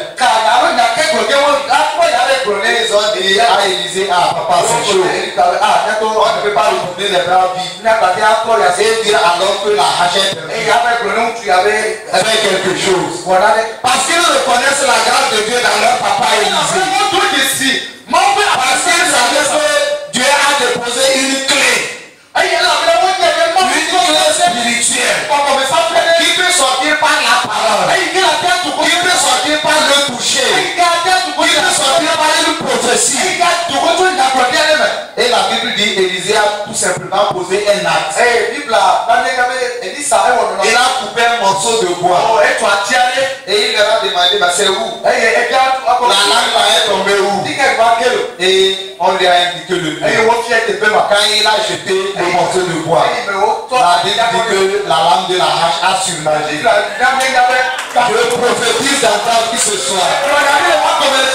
Ils ont dit à Élisée, ah papa c'est chaud. On ne peut pas retourner les bras vides. Et dire alors que la hache est perdue. Avec quelque chose. Parce qu'ils reconnaissent la grâce de Dieu dans leur papa Élisée. Parce qu'ils savaient que Dieu a déposé une clé. Une clé spirituelle. Qui peut sortir par la parole. Qui peut sortir par le toucher. Qui peut sortir par une prophétie. Et la Bible dit Élisée a tout simplement posé un acte. Il a coupé un morceau de bois. Et il leur a demandé, bah, c'est où? La langue est tombée où? Et on lui a indiqué le lieu. Quand il a jeté le morceau de bois, la Bible dit que la lame de la hache a surnagé. Je prophétise dans ta vie ce soir.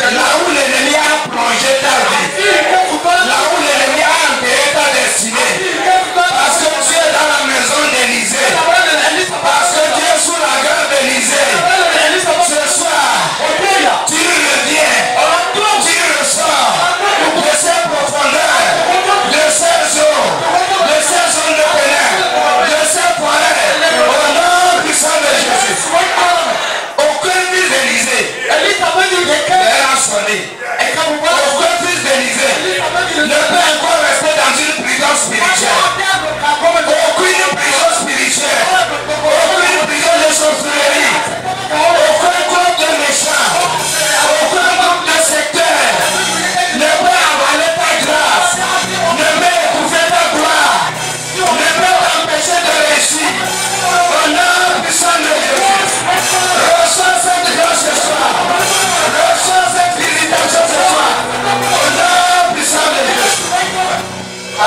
Là où l'ennemi a plongé ta vie, là où l'ennemi a enterré ta destinée, parce que tu es dans la maison d'Élisée, parce que tu es sous la gueule d'Élisée, ce soir, tu reviens, tu ressors de ces profondeurs, de ces eaux.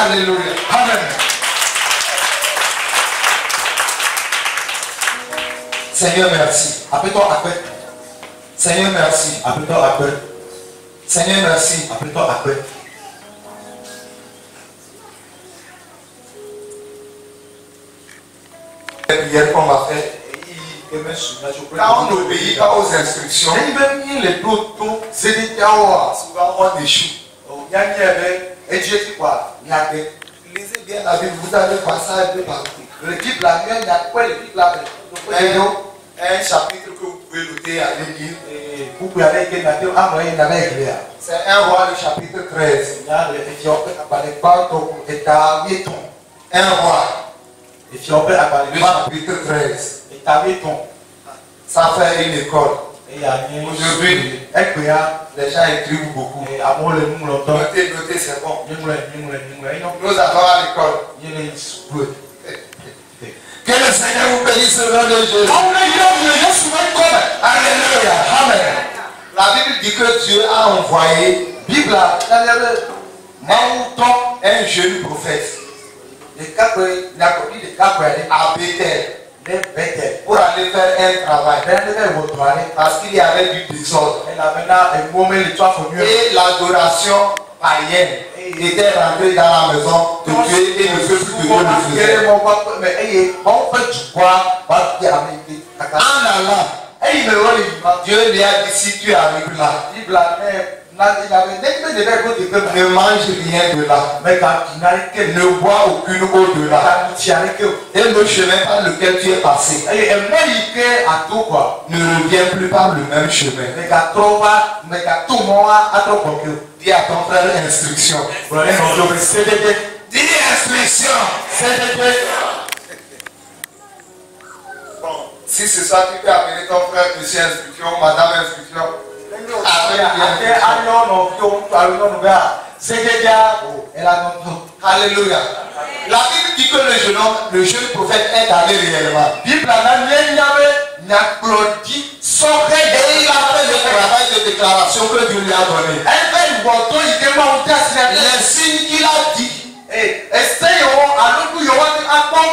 Alléluia. Amen. Seigneur, merci. Appelle-toi après. Seigneur, merci. Appelle-toi après. Seigneur, merci. Appelle-toi après. Les prières qu'on va faire. Quand on n'obéit pas aux instructions, souvent on échoue. Lisez bien la Bible, vous allez voir ça un peu partout. Un chapitre que vous pouvez noter avec lire. C'est un roi, le chapitre 13. Un roi, le chapitre 13. Ça fait une école. Aujourd'hui, les gens écrivent beaucoup. Notez, c'est bon. Nous allons à l'école. Que le Seigneur vous bénisse au nom de Jésus. Alléluia. Amen. La Bible dit que Dieu a envoyé un jeune prophète à Bethel pour aller faire un travail. Parce qu'il y avait du désordre. Et l'adoration païenne était rentrée dans la maison de Dieu et le peuple de Dieu le faisait. En allant, Dieu lui a dit si tu arrives là, ne mange rien de là. Ne bois aucune eau de là. Et le chemin par lequel tu es passé ne reviens plus par le même chemin. Dis à ton frère instruction. Dis instruction. Bon, si ce soir tu peux appeler ton frère monsieur instruction, madame instruction. Alléluia. La Bible dit que le jeune prophète est allé réellement. Et il a fait le travail de déclaration que Dieu lui a donné. Les signes qu'il a dit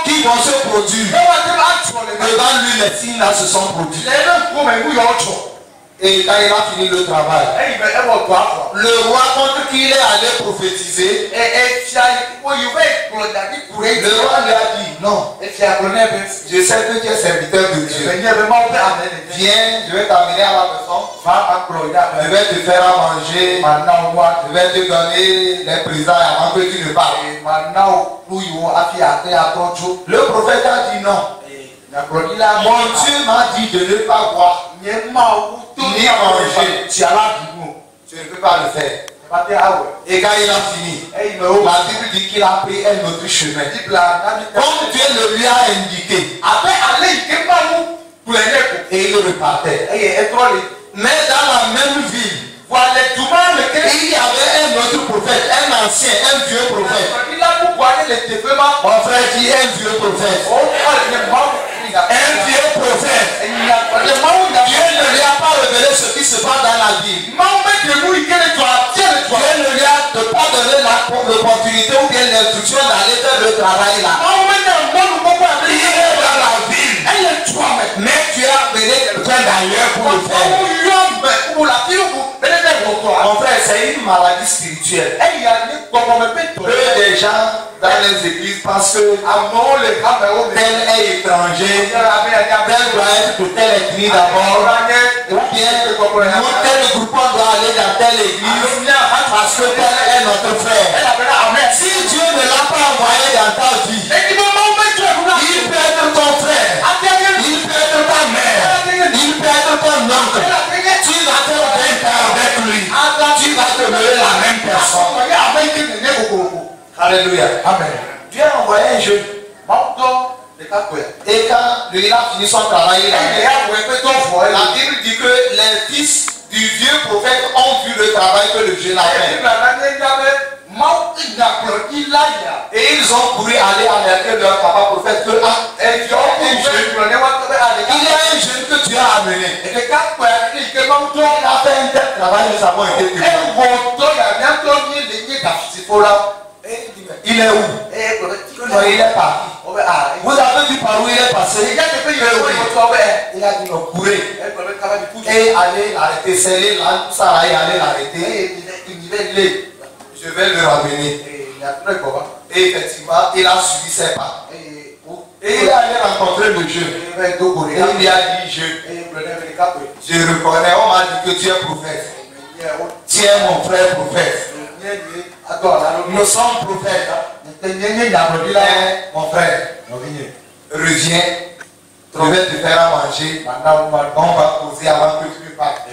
qui vont se produire. Devant lui, les signes là se sont produits. Et quand il a fini le travail, le roi contre qui il est allé prophétiser, le roi lui a dit non, je sais que tu es serviteur de Dieu. Viens, je vais t'amener à la maison, je vais te faire à manger, je vais te donner les présents avant que tu ne parles. Le prophète a dit non. Mon Dieu m'a dit de ne pas boire ni manger. Tu ne peux pas le faire. Et quand il a fini, la Bible dit qu'il a pris un autre chemin. Comme Dieu le lui a indiqué. Et il repartait. Mais dans la même ville, il y avait un autre prophète, un ancien, un vieux prophète. Mon frère dit un vieux prophète. Un vieux prophète. Dieu ne lui a pas révélé ce qui se passe dans la ville. Dieu ne lui a pas donné l'opportunité ou bien l'instruction d'aller faire le travail là. Il est dans la ville. Mais tu as venu quelqu'un d'ailleurs pour le faire. Mon frère, c'est une maladie spirituelle. Peu des gens dans les églises pensent que tel est étranger, tel doit être de telle église d'abord, ou bien tel groupement doit aller dans telle église parce que tel est notre frère. Si Dieu ne l'a pas envoyé dans ta vie, il peut être ton frère, il peut être ta mère, il peut être ton oncle. Tu vas te battre avec lui, tu vas demeurer la même personne. Alléluia. Amen. Dieu a envoyé un jeune. Et quand il a fini son travail, la Bible dit que les fils du vieux prophète ont vu le travail que le jeune a fait. Et ils ont couru aller alerter leur papa prophète que il y a un jeune que Dieu a amené. Il a fait un tel travail, nous avons été témoins. Il il est où? Non, il est parti. Vous avez vu par où il est passé? Il a dit non, courez. Et allez l'arrêter. C'est lui là, tout ça là, et allez l'arrêter. Je vais le ramener. Et effectivement, il a suivi ses pas. Et il est allé rencontrer le jeune. Et il lui a dit, je reconnais, on m'a dit que tu es prophète. Tu es mon frère prophète. Nous sommes prophètes. Mon frère, reviens. Je vais te faire à manger. On va poser avant que tu partes.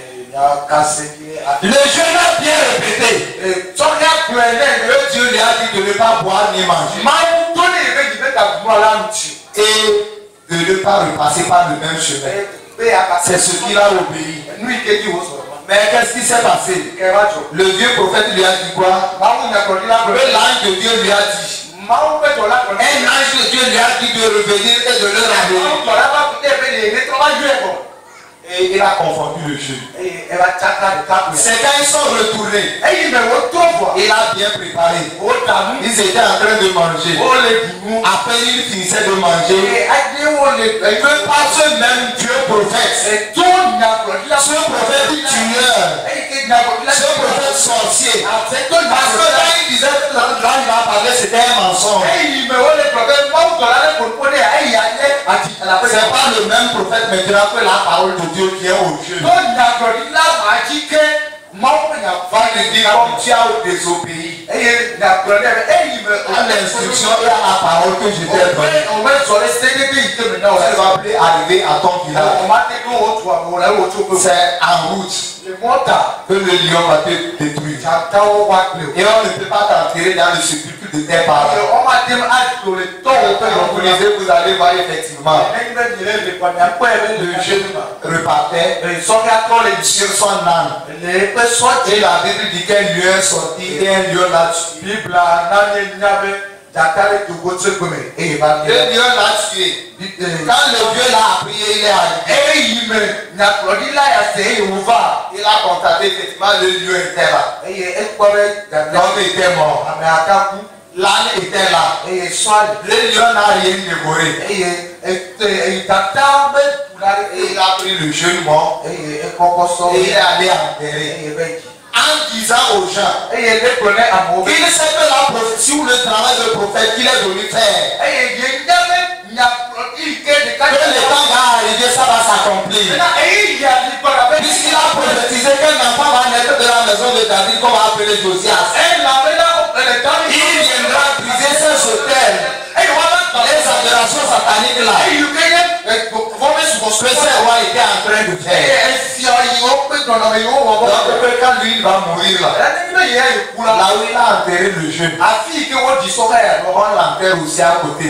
Le jeune a bien répété. Dieu lui a dit de ne pas boire ni manger. Et de ne pas repasser par le même chemin. C'est ce qu'il a obéi. Mais qu'est-ce qui s'est passé? Le vieux prophète lui a dit quoi? L'ange de Dieu lui a dit. Un ange de Dieu lui a dit de revenir et de le ramener. Et il a confondu le jeu. C'est quand ils sont retournés. Il a bien préparé. Ils étaient en train de manger. Après ils finissaient de manger. Que par ce même Dieu prophète. Ce prophète tueur. Ce prophète sorcier. Parce que quand il disait que l'ange va parler, c'était un mensonge. C'est pas le même prophète maintenant que la parole de Dieu qui est au Dieu. Comme tu as désobéi à l'instruction et à la parole que je t'ai donnée, tu vas arriver à ton village. C'est en route que le lion va te détruire. Et on ne peut pas t'enterrer dans le sépulcre de tes parents. Vous allez voir effectivement. Le jeune repartait sur son âne. Et la Bible dit qu'un lion sortit et un lion l'a tué. Le lion l'a tué. Quand le vieux l'a appris, il est arrivé. Il a constaté effectivement le lion était là. L'homme était mort. L'âne était là. Le lion n'a rien dévoré. Et il a pris le jeune mort. Et il est allé enterrer. En disant aux gens, il sait que la prophétie ou le travail de prophète qu'il est venu faire, que le temps va arriver, ça va s'accomplir. Puisqu'il a prophétisé qu'un enfant va naître de la maison de David, qu'on va appeler Josias. Il viendra briser ses autels, les adorations sataniques là. Ce que ce roi était en train de faire. Donc quand lui il va mourir là, là où il a enterré le jeune, on l'enterre aussi à côté.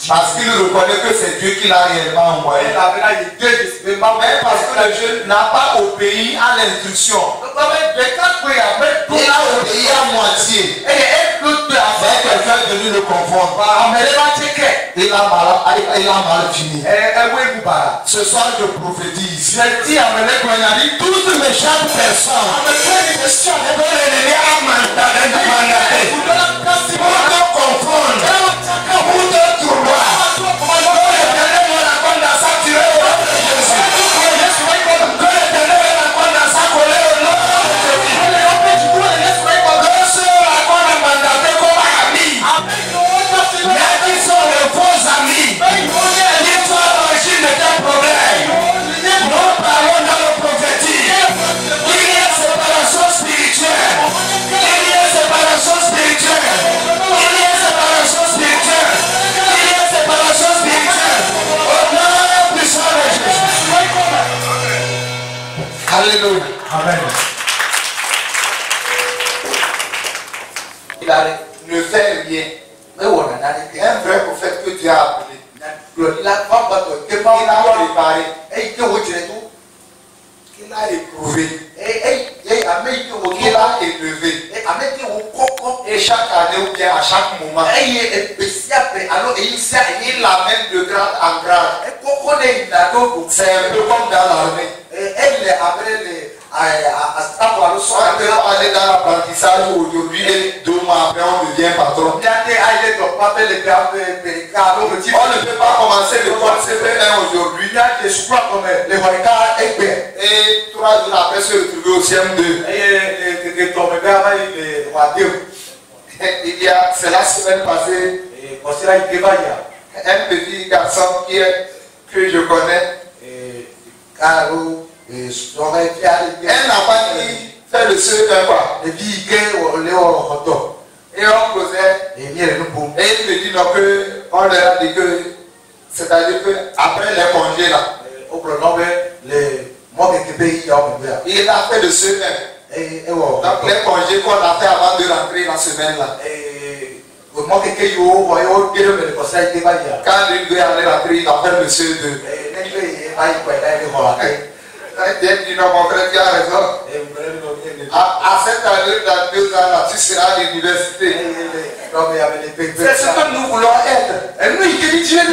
Parce qu'il reconnaît que c'est Dieu qui l'a réellement envoyé. Mais parce que le jeune n'a pas obéi à l'instruction, il a obéi à moitié. Mais quelqu'un est venu le confondre. Il a mal fini. Ce soir je prophétise. Toutes méchantes personnes pour l'ennemi a mandaté pour te confondre, pour te trouver. Que l'Éternel me raconte dans sa tirée au nom de Jésus. Que l'Éternel me raconte dans sa colère au nom de Jésus. Que ceux-là qu'on a mandaté comme amis, mais qui sont les faux amis, qui sont à l'origine de tes problèmes. Nous parlons dans le prophétique. Il y a séparation spirituelle. Il y a séparation spirituelle. Il y a séparation spirituelle. Il y a séparation spirituelle. Au nom puissant de Jésus. Alléluia. Amen. Il a ne fait rien. Mais on a un vrai prophète que tu as appelé. Il a préparé. Il a éprouvé. Il a élevé. Et chaque année ou bien à chaque moment, il l'amène de grade en grade. C'est un peu comme dans l'armée. On peut aller dans l'apprentissage aujourd'hui et de mois après, on devient patron. On ne peut pas commencer le code CP1 aujourd'hui. Et 3 jours après se retrouver au CM2. Il y a, c'est la semaine passée, un petit garçon que je connais, un enfant qui fait le CE1 quoi. Et on causait, et il me dit donc on leur a dit que, c'est-à-dire que après les congés là, il a fait le CE1. Donc les congés qu'on a fait avant de rentrer la semaine là. Quand il veut aller rentrer, il a fait le CE2. Il dit non, mon frère, tu as raison. À cette année, dans 2 ans, là, tu seras à l'université. C'est ce que nous voulons être. Et nous, les chrétiens ne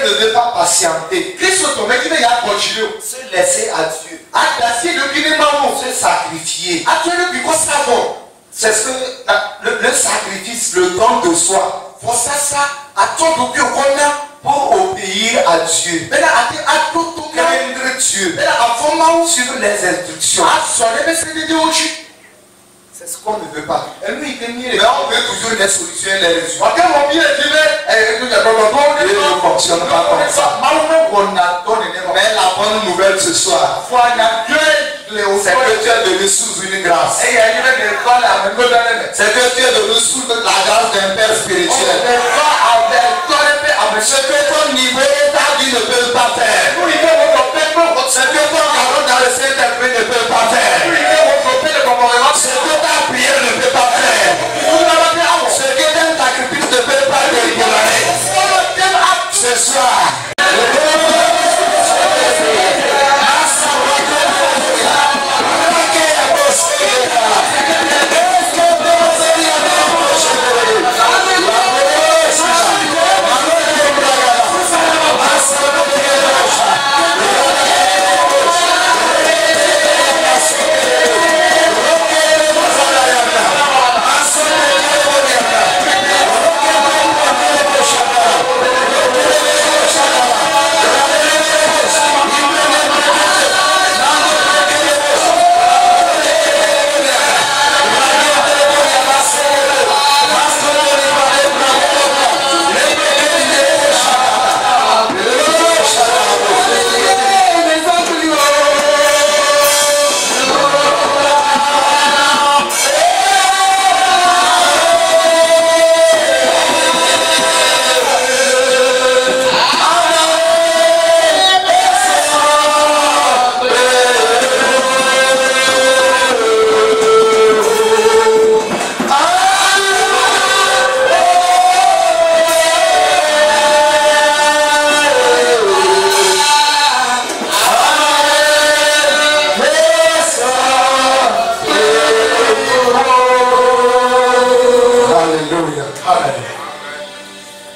veulent pas patienter. Se laisser à Dieu. Se sacrifier. C'est ce que le sacrifice, le don de soi. Pour obéir à Dieu. Craindre Dieu. Suivre les instructions. C'est ce qu'on ne veut pas. Mais on veut toujours des solutions et des résultats. Et ne fonctionne pas comme ça. Mais la bonne nouvelle ce soir, c'est que tu es devenu sous une grâce. C'est que tu es devenu sous la grâce d'un Père spirituel. Ce que ton niveau et ta vie ne peuvent pas faire. Ce que ton caron dans le Saint-Esprit ne peut pas faire. Ce que ta prière ne peut pas faire. Ce que ton sacrifice ne peut pas délivrer. Ce soir.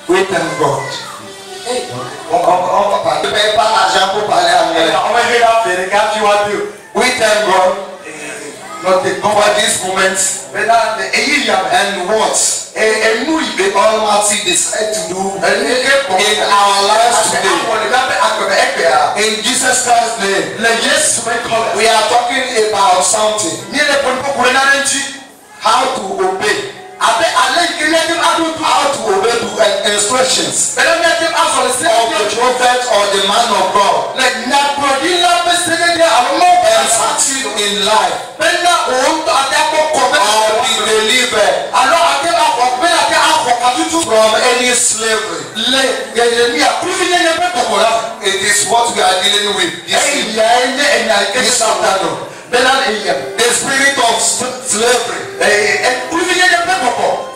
We thank God for this moment and what the Almighty decided to do in our lives today. In Jesus Christ's name, we are talking about something. How to obey. How to obey the instructions of the prophet or the man of God and succeed in life or be delivered from any slavery. It is what we are dealing with this afternoon. The spirit of slavery.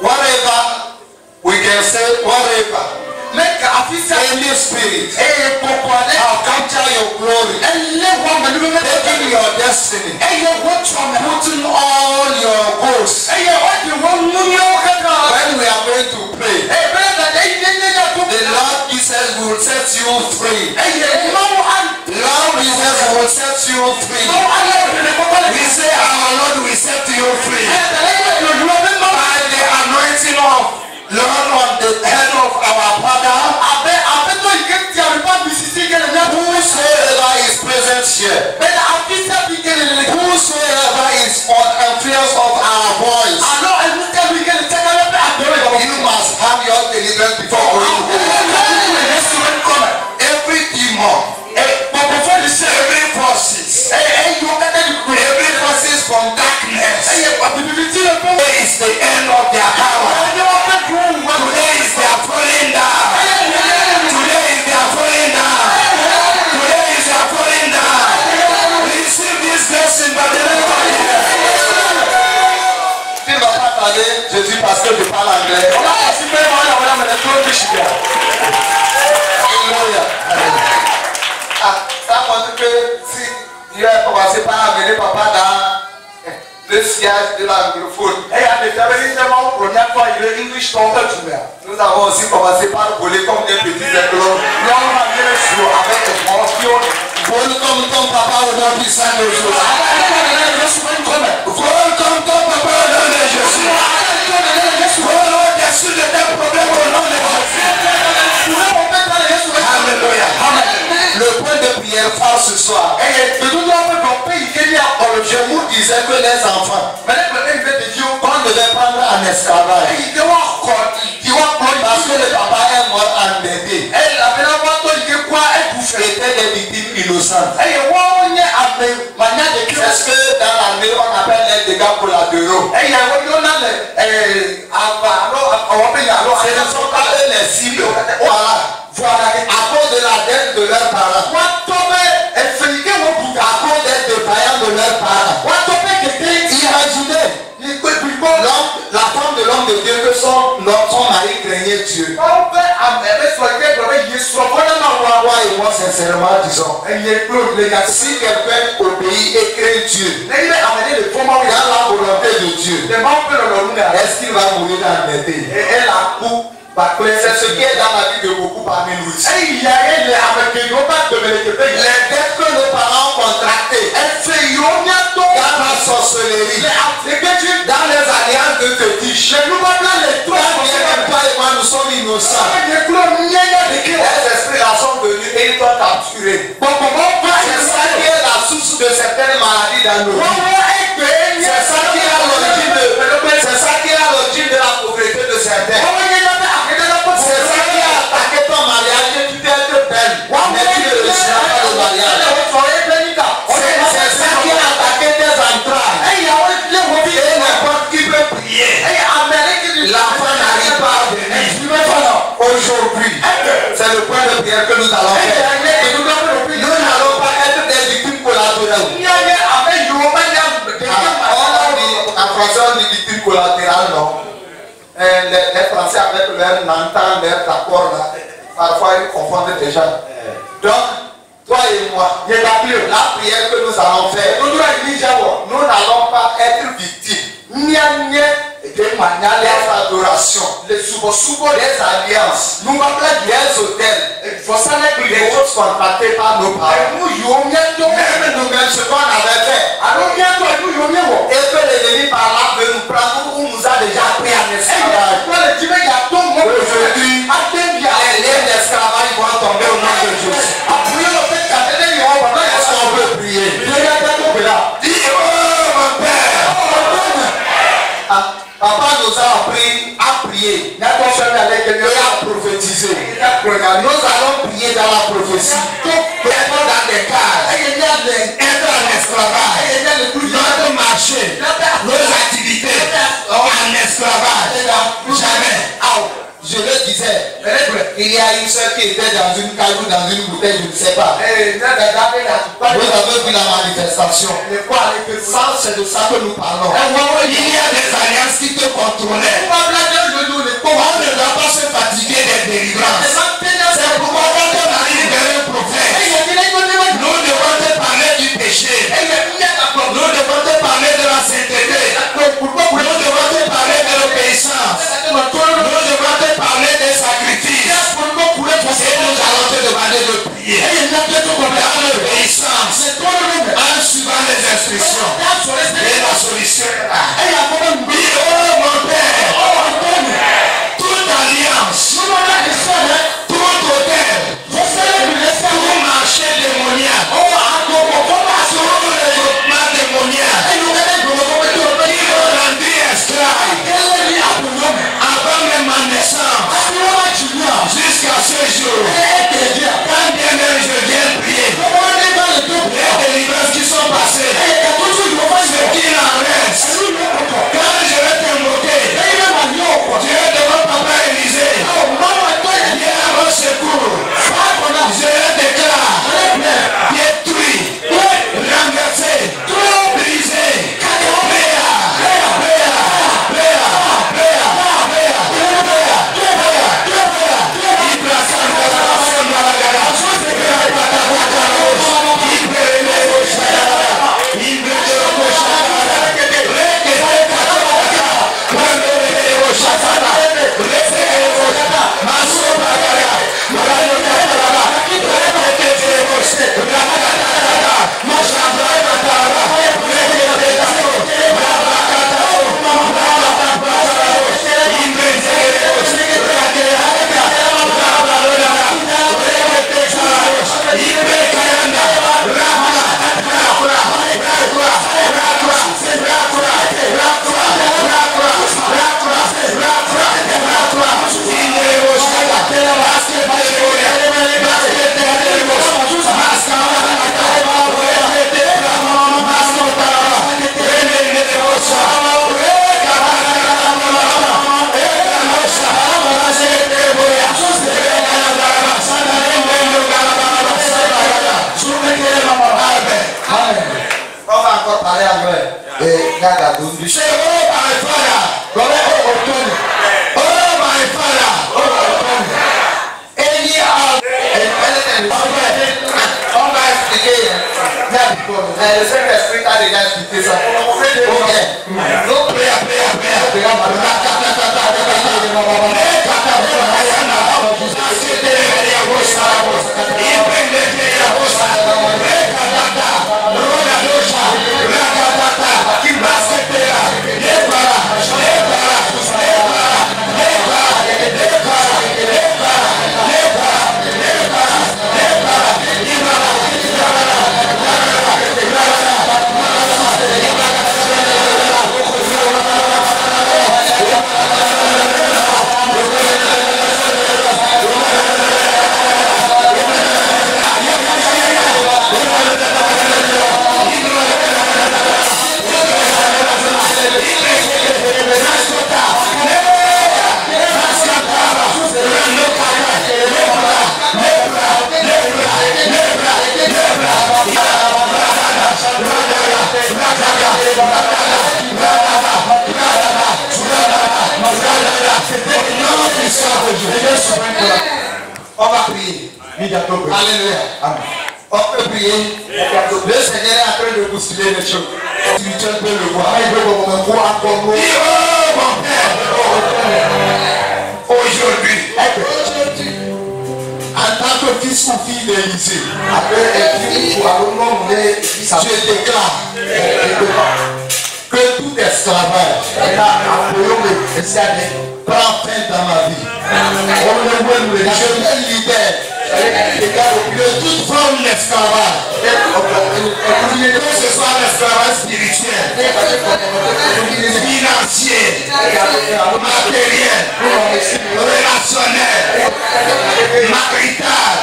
Whatever we can say, whatever. Any spirit have captured your glory, taking your destiny, putting all your goals. When we are going to pray, the Lord Jesus will set you free. Lord Jesus will set you free. We say our Lord will set you free. By the deliverance before going home. Every demon, every forces, every forces from darkness. Today is the end of their power. Today is their falling down. Today is their falling down. Today is their falling down. Receive this blessing by the name of Jesus. Tu ne vas pas parler Jésus parce que je parle anglais. Alléluia. Ça montre que si Dieu a commencé par amener papa dans le siège de l'anglophone. Nous avons aussi commencé par voler comme des petits éclos. Vole comme ton papa au nom du Saint de Jésus. Vole comme ton papa au nom de Jésus. Vole au-dessus de tes problèmes au nom de Jésus. Alléluia. Le point de prière fort ce soir. Je vous disais que les enfants, qu'on devait prendre en esclavage. Parce que le papa est mort en bébé. C'était des victimes innocentes. C'est ce que dans l'armée on appelle les dégâts collatéraux. Ce ne sont pas eux les cibles. Voilà. À cause de la dette de leurs parents. À cause des défaillants de leurs parents. Imaginez la femme de l'homme de Dieu que son mari craignait Dieu. Et moi sincèrement disons, si quelqu'un obéit et craint Dieu dans la volonté de Dieu, est-ce qu'il va mourir dans l'été? C'est ce qui est dans la vie de beaucoup parmi nous ici. Les dettes que nos parents ont contractées dans la sorcellerie, dans les alliances de fétiches, toi et moi nous sommes innocents. Les esprits là sont venus et ils t'ont capturé. C'est ça qui est la source de certaines maladies dans nos vies. C'est ça qui est l'origine de la pauvreté de certains. C'est ça qui a attaqué ton mariage et tu t'es belle. Mais tu ne réussiras pas le mariage. C'est ça qui a attaqué tes entrailles. Et n'importe qui peut prier. L'enfant n'arrive pas à venir. Aujourd'hui, c'est le point de prière que nous allons faire. Nous n'allons pas être des victimes collatérales. En français, on dit victime collatérale, non? Les Français avec leur entente, leur accord là, parfois ils confondent les gens. Donc, toi et moi, la prière que nous allons faire, nous n'allons pas être victimes. Les adorations, les alliances, les hôtels, les choses contractées par nos parents. Même nous-mêmes, ce qu'on avait fait. Et que l'ennemi par là veut nous prendre où nous a déjà pris en esclavage. Aujourd'hui, les liens d'esclavage vont tomber au nom de Jésus. Est-ce qu'on peut prier? Dis, oh mon Père. Papa nous a appris à prier et à prophétiser. Nous allons prier dans la prophétie. Être dans des cages, être en esclavage, notre marché, nos activités en esclavage. Jamais. Je le disais, il y a une soeur qui était dans une cage ou dans une bouteille, je ne sais pas. Vous avez vu la manifestation. C'est de ça que nous parlons. Il y a des alliances qui te contrôlaient. On ne doit pas se fatiguer des délivrances. C'est pourquoi quand on arrive vers un prophète, nous devons te parler du péché. Nous devons te parler de la sainteté. Nous devons te parler de l'obéissance. Nous devons te parler des sacrifices. Et nous allons te demander de prier. Dans l'obéissance, en suivant les instructions. Et la solution est là. Oh mon Père, toute alliance On va prier. Alléluia. Amen. On peut prier. Le Seigneur est en train de bousculer les choses. Tu peux le voir. Aujourd'hui, en tant que fils ou fille d'Élysée, je déclare que tout esclavage prend fin dans ma vie. Je me libère de toute forme d'esclavage. Que ce soit l'esclavage spirituel, financier, matériel, relationnel, marital.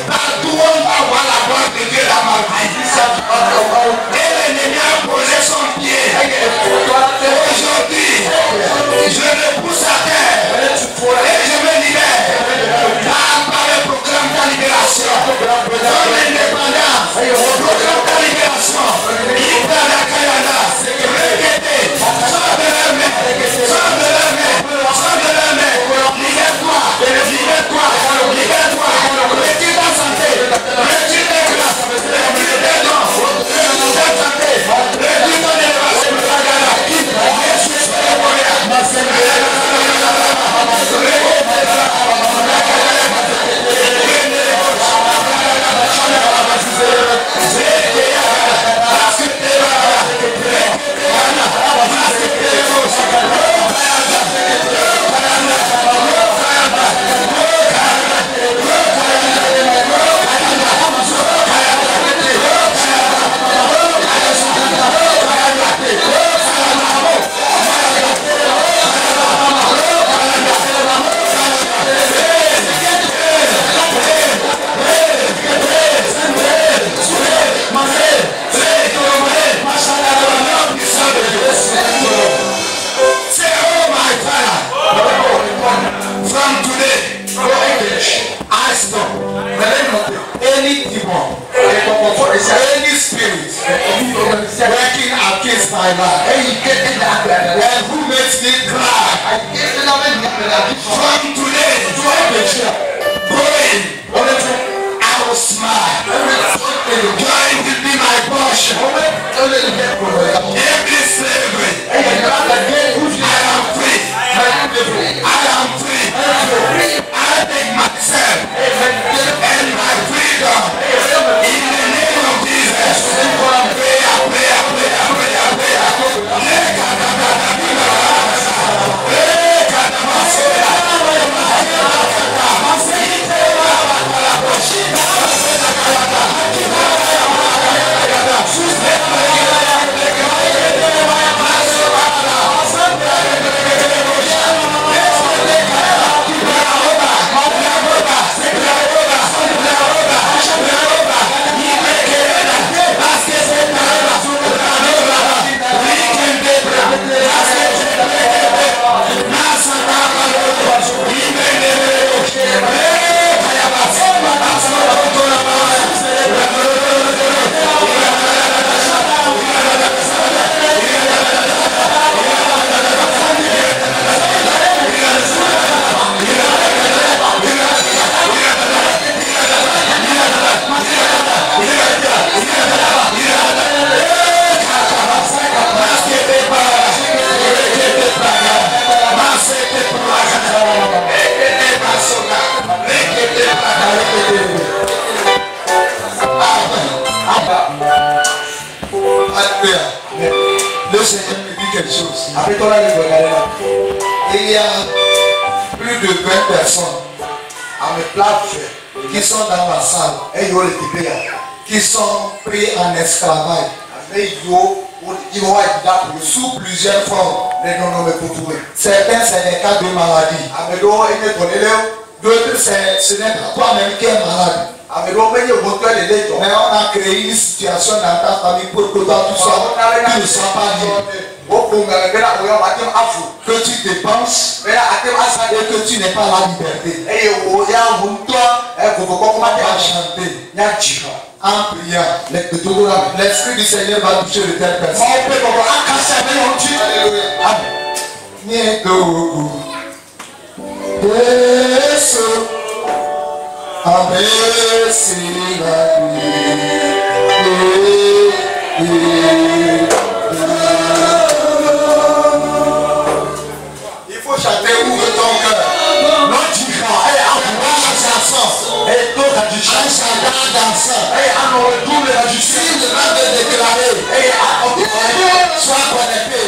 Partout on va voir la gloire de Dieu dans ma vie. Et l'ennemi a posé son pied. Aujourd'hui, je le pousse à terre et je me libère par le programme de libération, dans l'indépendance, programme de libération, Ipana Kayana, répétez, sors de la main, sors de la main, sors de la main, libère-toi, libère-toi, libère-toi, retire ta santé, retire tes grâces, retire tes dons, retire ta santé, retire ton élévation, Jésus est le moyen. Any spirit working against my life and who makes me cry from today going, I will smile. Joy will be my portion. Every slavery, I am free. I am free. I take myself and my freedom in the name of Jesus. Le Seigneur me dit quelque chose. Il y a plus de 20 personnes qui sont dans ma salle, qui sont pris en esclavage sous plusieurs formes. Certains c'est des cas de maladie. D'autres ce n'est pas toi-même qui es malade. Mais on a créé une situation dans ta famille pour que toi tu ne sois pas libre. Que tu dépenses et que tu n'aies pas la liberté. En priant, l'Esprit du Seigneur va toucher de telles personnes. Yesu amesina il faut chanter où de ton cœur. Non, tu vas. Et en la chanson. Et toi, tu chantes en dansant. Et en retour, je suis de déclarer. Et en sois connecté.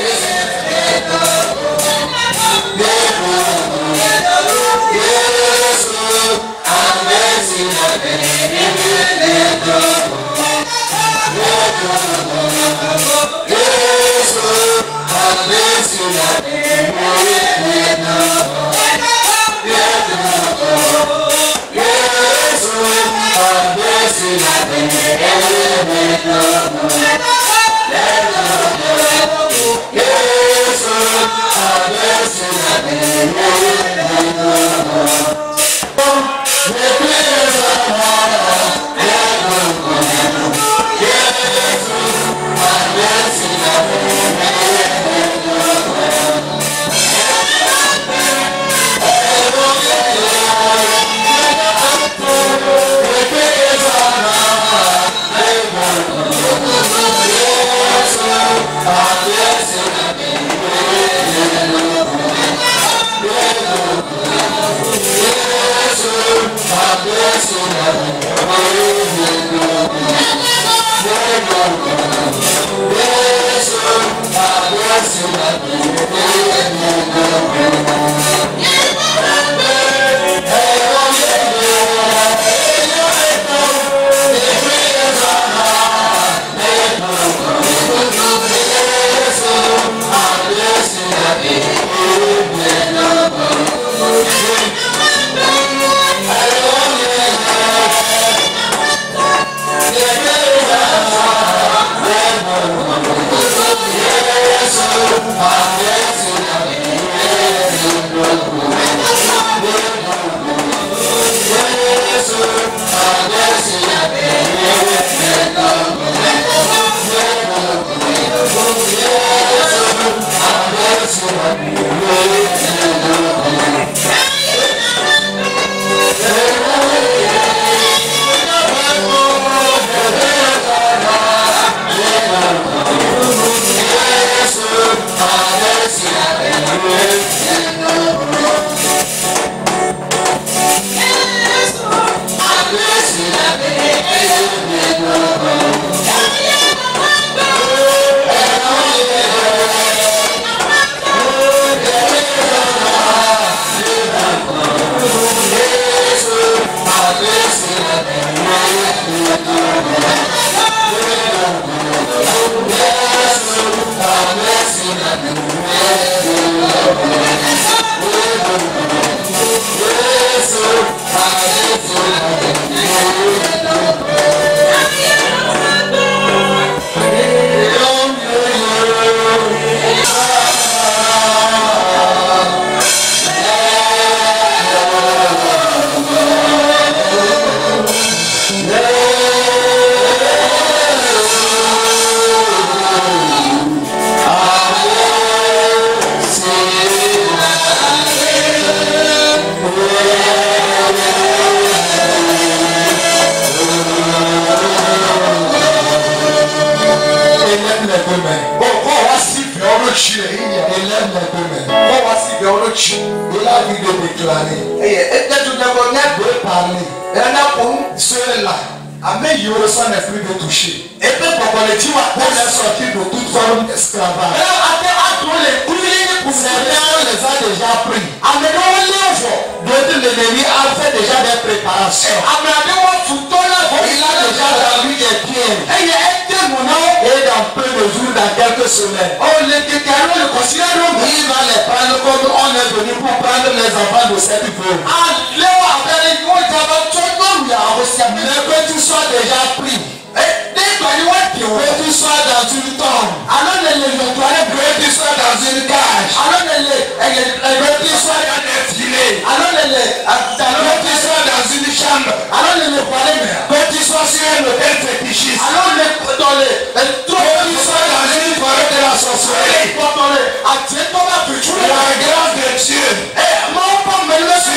La grâce de Dieu.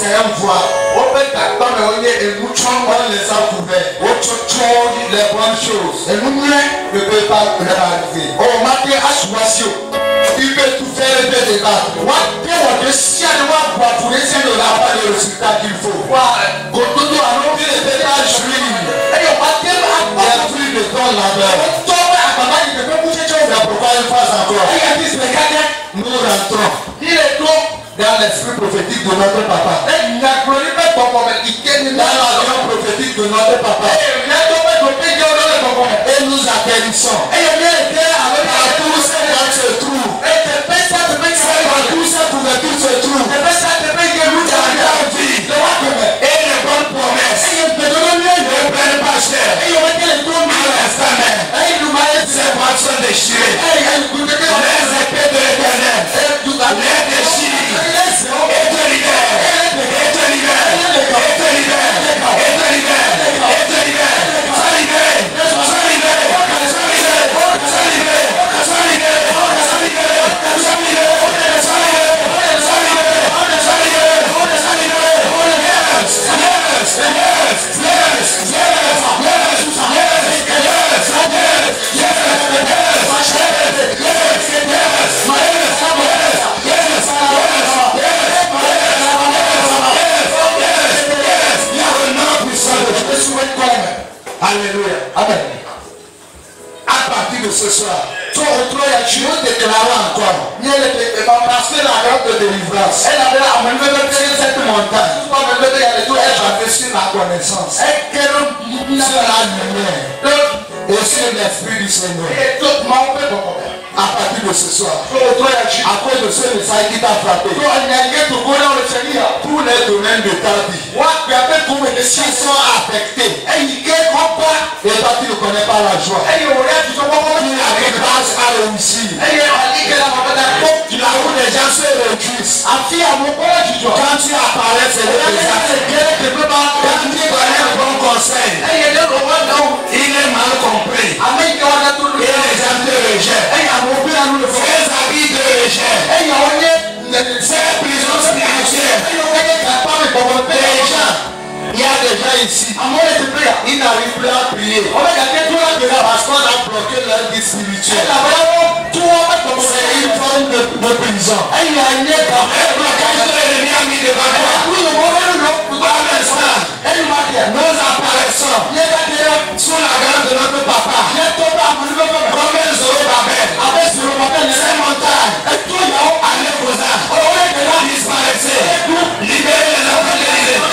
c'est un voile. On les a couverts. Les bonnes choses. Et nous ne peut pas réaliser. Oh, Mathieu Ashuasio. Il peut tout faire et peut débattre. Si on doit pour essayer de l'avoir le résultat qu'il faut. Il ne peut pas jouir. Il y a plus de temps là-bas. Pourquoi une fois encore? Nous rentrons. Il est donc dans l'esprit prophétique de notre papa. Dans l'avion prophétique de notre papa. Et nous atterrissons. Partout ce qu'on se trouve. Partout ce couverture se trouve. La vie. Et les bonnes promesses. Ne prennent pas cher. À l'instant même. Ces bras sont déchirés. Les épées de l'Éternel. Les déchirent. Et te libère. Et te libère. Et te libère. Et te libère. Et te libère. Sois libéré. Sois libéré. Sois libéré. Sois libéré. Sois libéré. Sois libéré. Sois libéré. Sois libéré. Sois libéré. Sois libéré. Sois libéré. Yes. Yes. Yes. Yes. Alléluia. Amen. À partir de ce soir, tu nous déclarons encore. Parce que la route de délivrance, elle avait amené cette montagne. Elle avait sur la connaissance. Sur la lumière. Et sur l'esprit du Seigneur. À partir de ce soir, à cause de ce message qui t'a frappé, tous les domaines de ta vie qui sont affectés. Et toi tu ne connais pas la joie. Tu n'arrives pas à réussir. Là où les gens se réjouissent. Quand tu apparais, c'est le désastre. Quand tu connais un bon conseil, il est mal compris. Et les gens te rejettent. Ces habits de rejet. Ces prisons spirituelles. Les gens. Il y a des gens ici, ils n'arrivent plus à prier. Parce qu'on a bloqué leur vie spirituelle. C'est une forme de prison. Un blocage de l'ennemi a mis devant toi. À l'instant, nous apparaissons sous la garde de notre papa. Comme un Zorobabel. Ces montagnes, allez vos âmes. Disparaissez. Libérez les enfants de l'Élysée.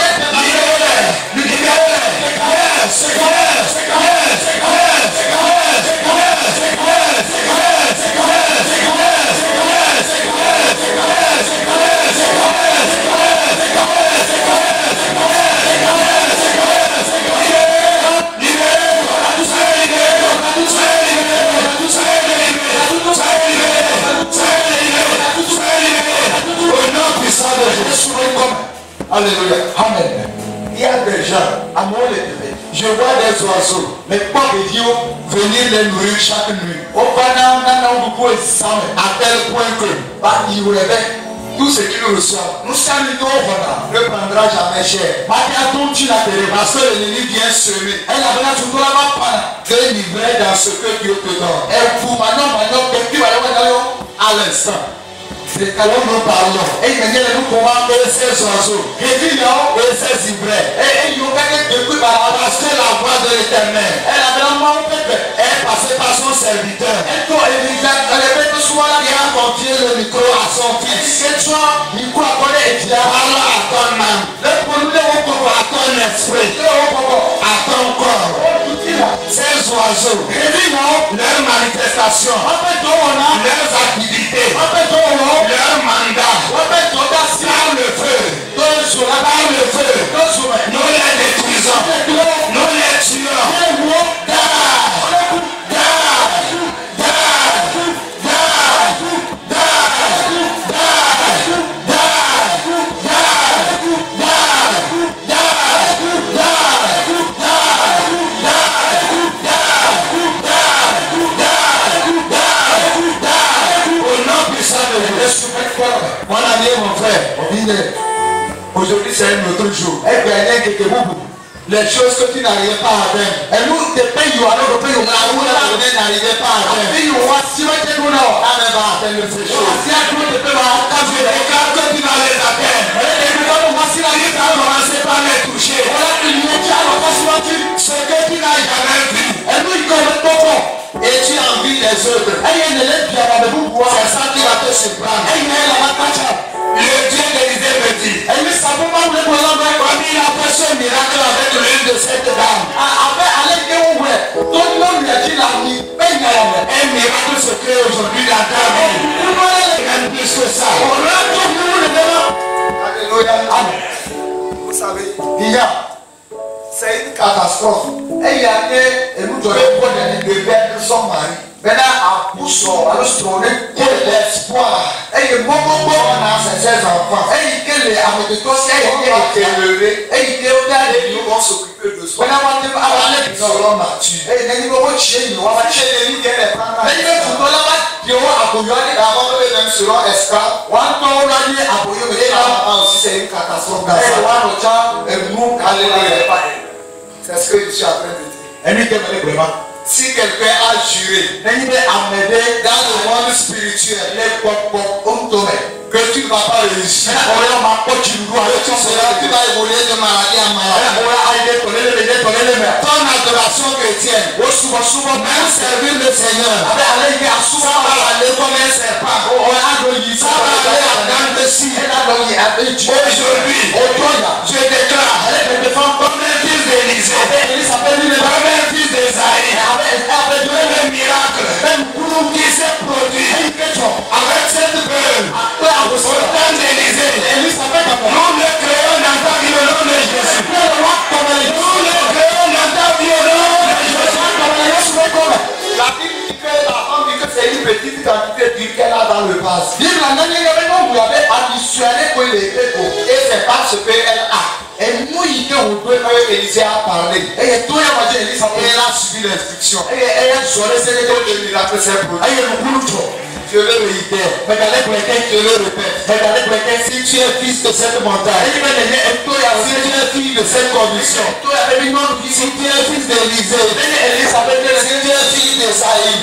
Alléluia. Amen. Il y a des gens, à moi les bébés, je vois des oiseaux, mais pas de Dieu venir les nourrir chaque nuit. À tel point que, tout ce qu'ils reçoivent, nous ne prendra jamais cher. Parce que l'ennemi vient semer. Délivrer dans ce que Dieu te donne. À l'instant. C'est alors nous parlons. Et nous commandons ces oiseaux. Et ces ivraies. Parce que la voix de l'Éternel est passée par son serviteur. Il a confié le micro à son fils. Parle à ton âme. À ton esprit. À ton corps. Ces oiseaux. Leur manifestation. Leurs activités. Leur mandat. Par le feu. Par le feu. Nous les détruisons. Nous les tuons. Mon ami, mon frère, aujourd'hui c'est Les choses que tu n'arrivais pas à faire. Et nous, the pain you are not the pain you n'arrivais pas à faire. Et you want to see what you know. Ah, mais va atteindre ces choses. Si à toi, tu peux quand tu déclares que tu vas les atteindre. Et puis, quand on va s'y arriver, tu vas commencer par les toucher. Voilà que nous, tu as ce que tu n'as jamais vu. Et nous, il connaît beaucoup. Et tu as envie des autres. Et il y a une lettre qui a pas de pouvoir. C'est ça qui va te surprendre. Et il y a la matcha. Le Dieu d'Élisée me dit. Et lui, ça peut pas vous le présenter. Comme il a fait ce miracle avec l'huile de cette dame. Avec Alain Guéoué, tout le monde lui a dit la vie. Un miracle se crée aujourd'hui dans ta vie. Vous voyez même plus que ça. On rentre tout le monde. Alléluia. Amen. Vous savez, il y a. C'est une catastrophe. Et il y a des. Et nous devons prendre des bébés de son mari. Maintenant, à Poussor, à l'Australie, il y a l'espoir. Et il y a beaucoup de ses enfants. Et il y a les Amédicos, et il y a été levé. Et il y a des gens qui vont s'occuper de soi. Maintenant, on va aller dans l'homme là-dessus. Et il y a des gens qui vont chez les gens qui vont et il y a tout là-bas qui vont appuyer avant que les mêmes seront esclaves. On va aller appuyer, mais là aussi, c'est une catastrophe. Et nous, c'est ce que je suis en train de dire. Et nous, vraiment. Si quelqu'un a juré dans le monde spirituel que tu ne vas pas réussir, que tu vas évoluer de maladie en maladie, ton adoration chrétienne, même servir le Seigneur, ça va aller comme un serpent, ça va aller à dents de scie. Aujourd'hui, je déclare comme un fils d'Élisée, comme un fils d'Esaïe, avec le miracle qui s'est produit avec cette veuve au temps d'Élisée. Nous le créons dans ta vie au nom de Jésus. Nous le créons dans ta vie au nom de Jésus. La Bible dit que la femme dit que c'est une petite quantité d'huile qu'elle a dans le vase. Vous l'avez additionné pour les pétaux. Et c'est parce qu'elle a. Et nous, il y a un peu que Élisée a parlé. Et tout le monde a suivi l'instruction. Et elle a joué le miracle s'est produit. Je le réitère. Je le répète. Si tu es fils de cette montagne, si tu es fils de cette commission, si tu es fils d'Élisée, si tu es fils d'Esaïe,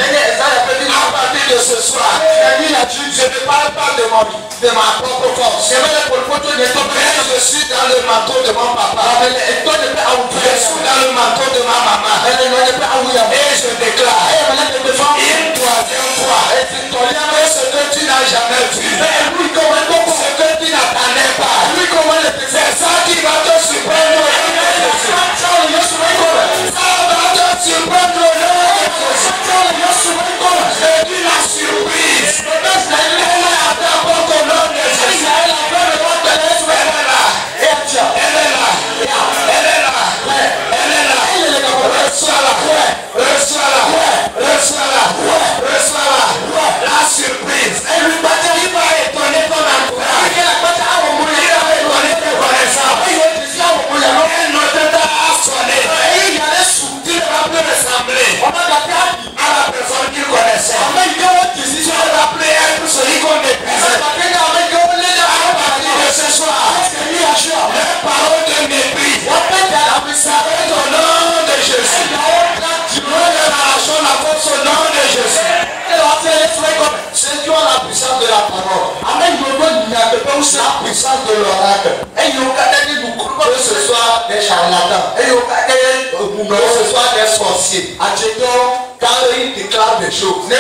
à partir de ce soir, je ne parle pas de ma propre force. Je suis dans le manteau de mon papa. Je suis dans le manteau de ma maman. Et je déclare une troisième fois. Ce que tu n'as jamais vu, ce que tu n'attendais pas, c'est ça qui va te surprendre. Ça va te surprendre. C'est une surprise. Elle est à ta porte au nom de Jésus. La surprise. Elle va étonner ton entourage. Il va étonner tes connaissances. Elle ne t'a pas sonné. Tu ne vas plus ressembler à la personne qu'il connaissait. Tu vas plus être celui qu'on méprisait. À partir de ce soir, les paroles de mépris s'arrêtent au nom de Jésus. La force au nom de Jésus. C'est toi la puissance de la parole. La puissance de l'oracle. Que ce soit des charlatans, que ce soit des sorciers. Quand ils déclarent des choses, ils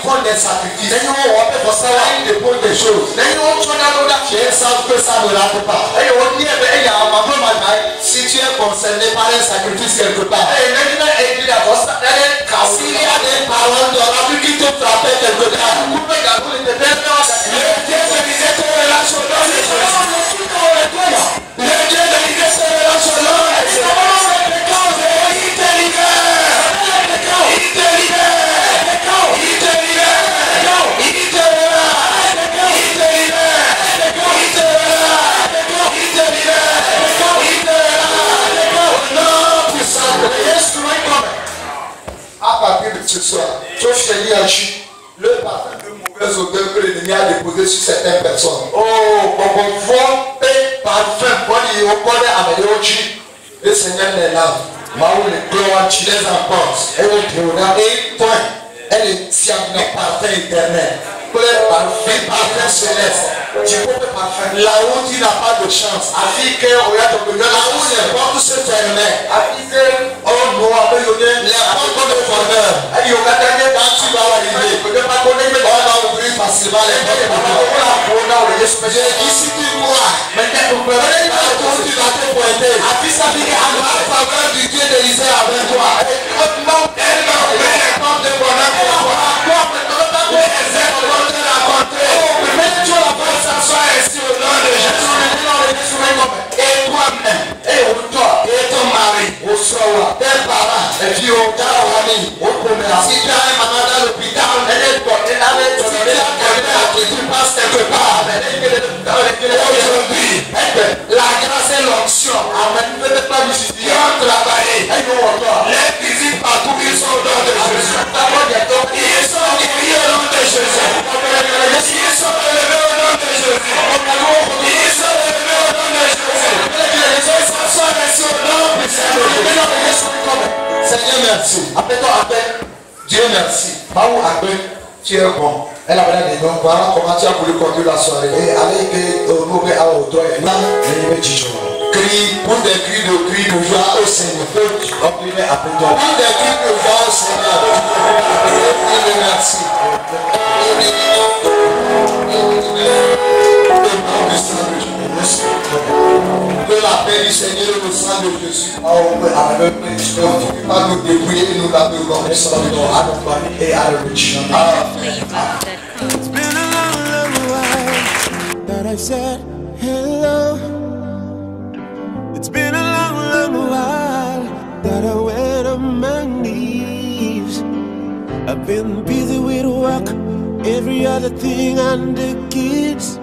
font des sacrifices, ils déposent des choses, ils savent que ça ne rate pas. Si tu es concerné par un sacrifice quelque part, s'il y a des paroles d'oracle qui te frappent quelque part, le Dieu de Élisée te relâche au nom de Jésus. Le Dieu de Élisée te relâche au nom de Jésus. Il te libère. Il te libère. Il te libère. Il te relâche. Il te libère. Il te relâche. Il te libère. Il te relâche. Au nom puissant de Jésus. À partir de ce soir, le parfum de mauvaise odeur que l'ennemi a déposé sur certaines personnes. Oh, on va parfum body au body amélioré. Le Seigneur est là. Maou le gloire tu les emportes. Elle est théoda et toi. Elle est tiens de parfum éternel. Parfum céleste. Tu peux parfum. Là où tu n'as pas de chance. Là où les portes se fermaient. Oh non, les portes de bonheur. Quand tu vas arriver, on va ouvrir facilement les portes. Ici tu crois. Maintenant, quand tu vas te pointer, la faveur du Dieu d'Élisée avec toi. Et toi-même, et toi, et ton mari, au soir, tes parents, et puis au Tarawani, au commerce. Si tu as un maman dans l'hôpital, si tu as quelqu'un qui tu passes quelque part, aujourd'hui, la grâce et l'onction, qui ont travaillé, les visites partout, ils sont au nom de Jésus. Ils sont guéris au nom de Jésus. Ils sont élevés au nom de Jésus. Ils sont élevés au nom de Jésus. Ils sont restés au nom de Jésus. Seigneur, merci. Appelle-toi, appelle. Dieu, merci. Maou, appelle. Tu es bon. Elle a besoin de nous. Voilà comment tu as voulu conduire la soirée. Et avec au nom de toi, et là, crie pour des cris de joie au Seigneur. Appelle-toi. Pour des cris de joie au Seigneur. Dieu, merci. Que la paix du Seigneur et le sang de Jésus pas nous débrouiller et nous l'adorons. It's been a long while that I said hello. It's been a long while that I went on my knees. I've been busy with work, every other thing and the kids.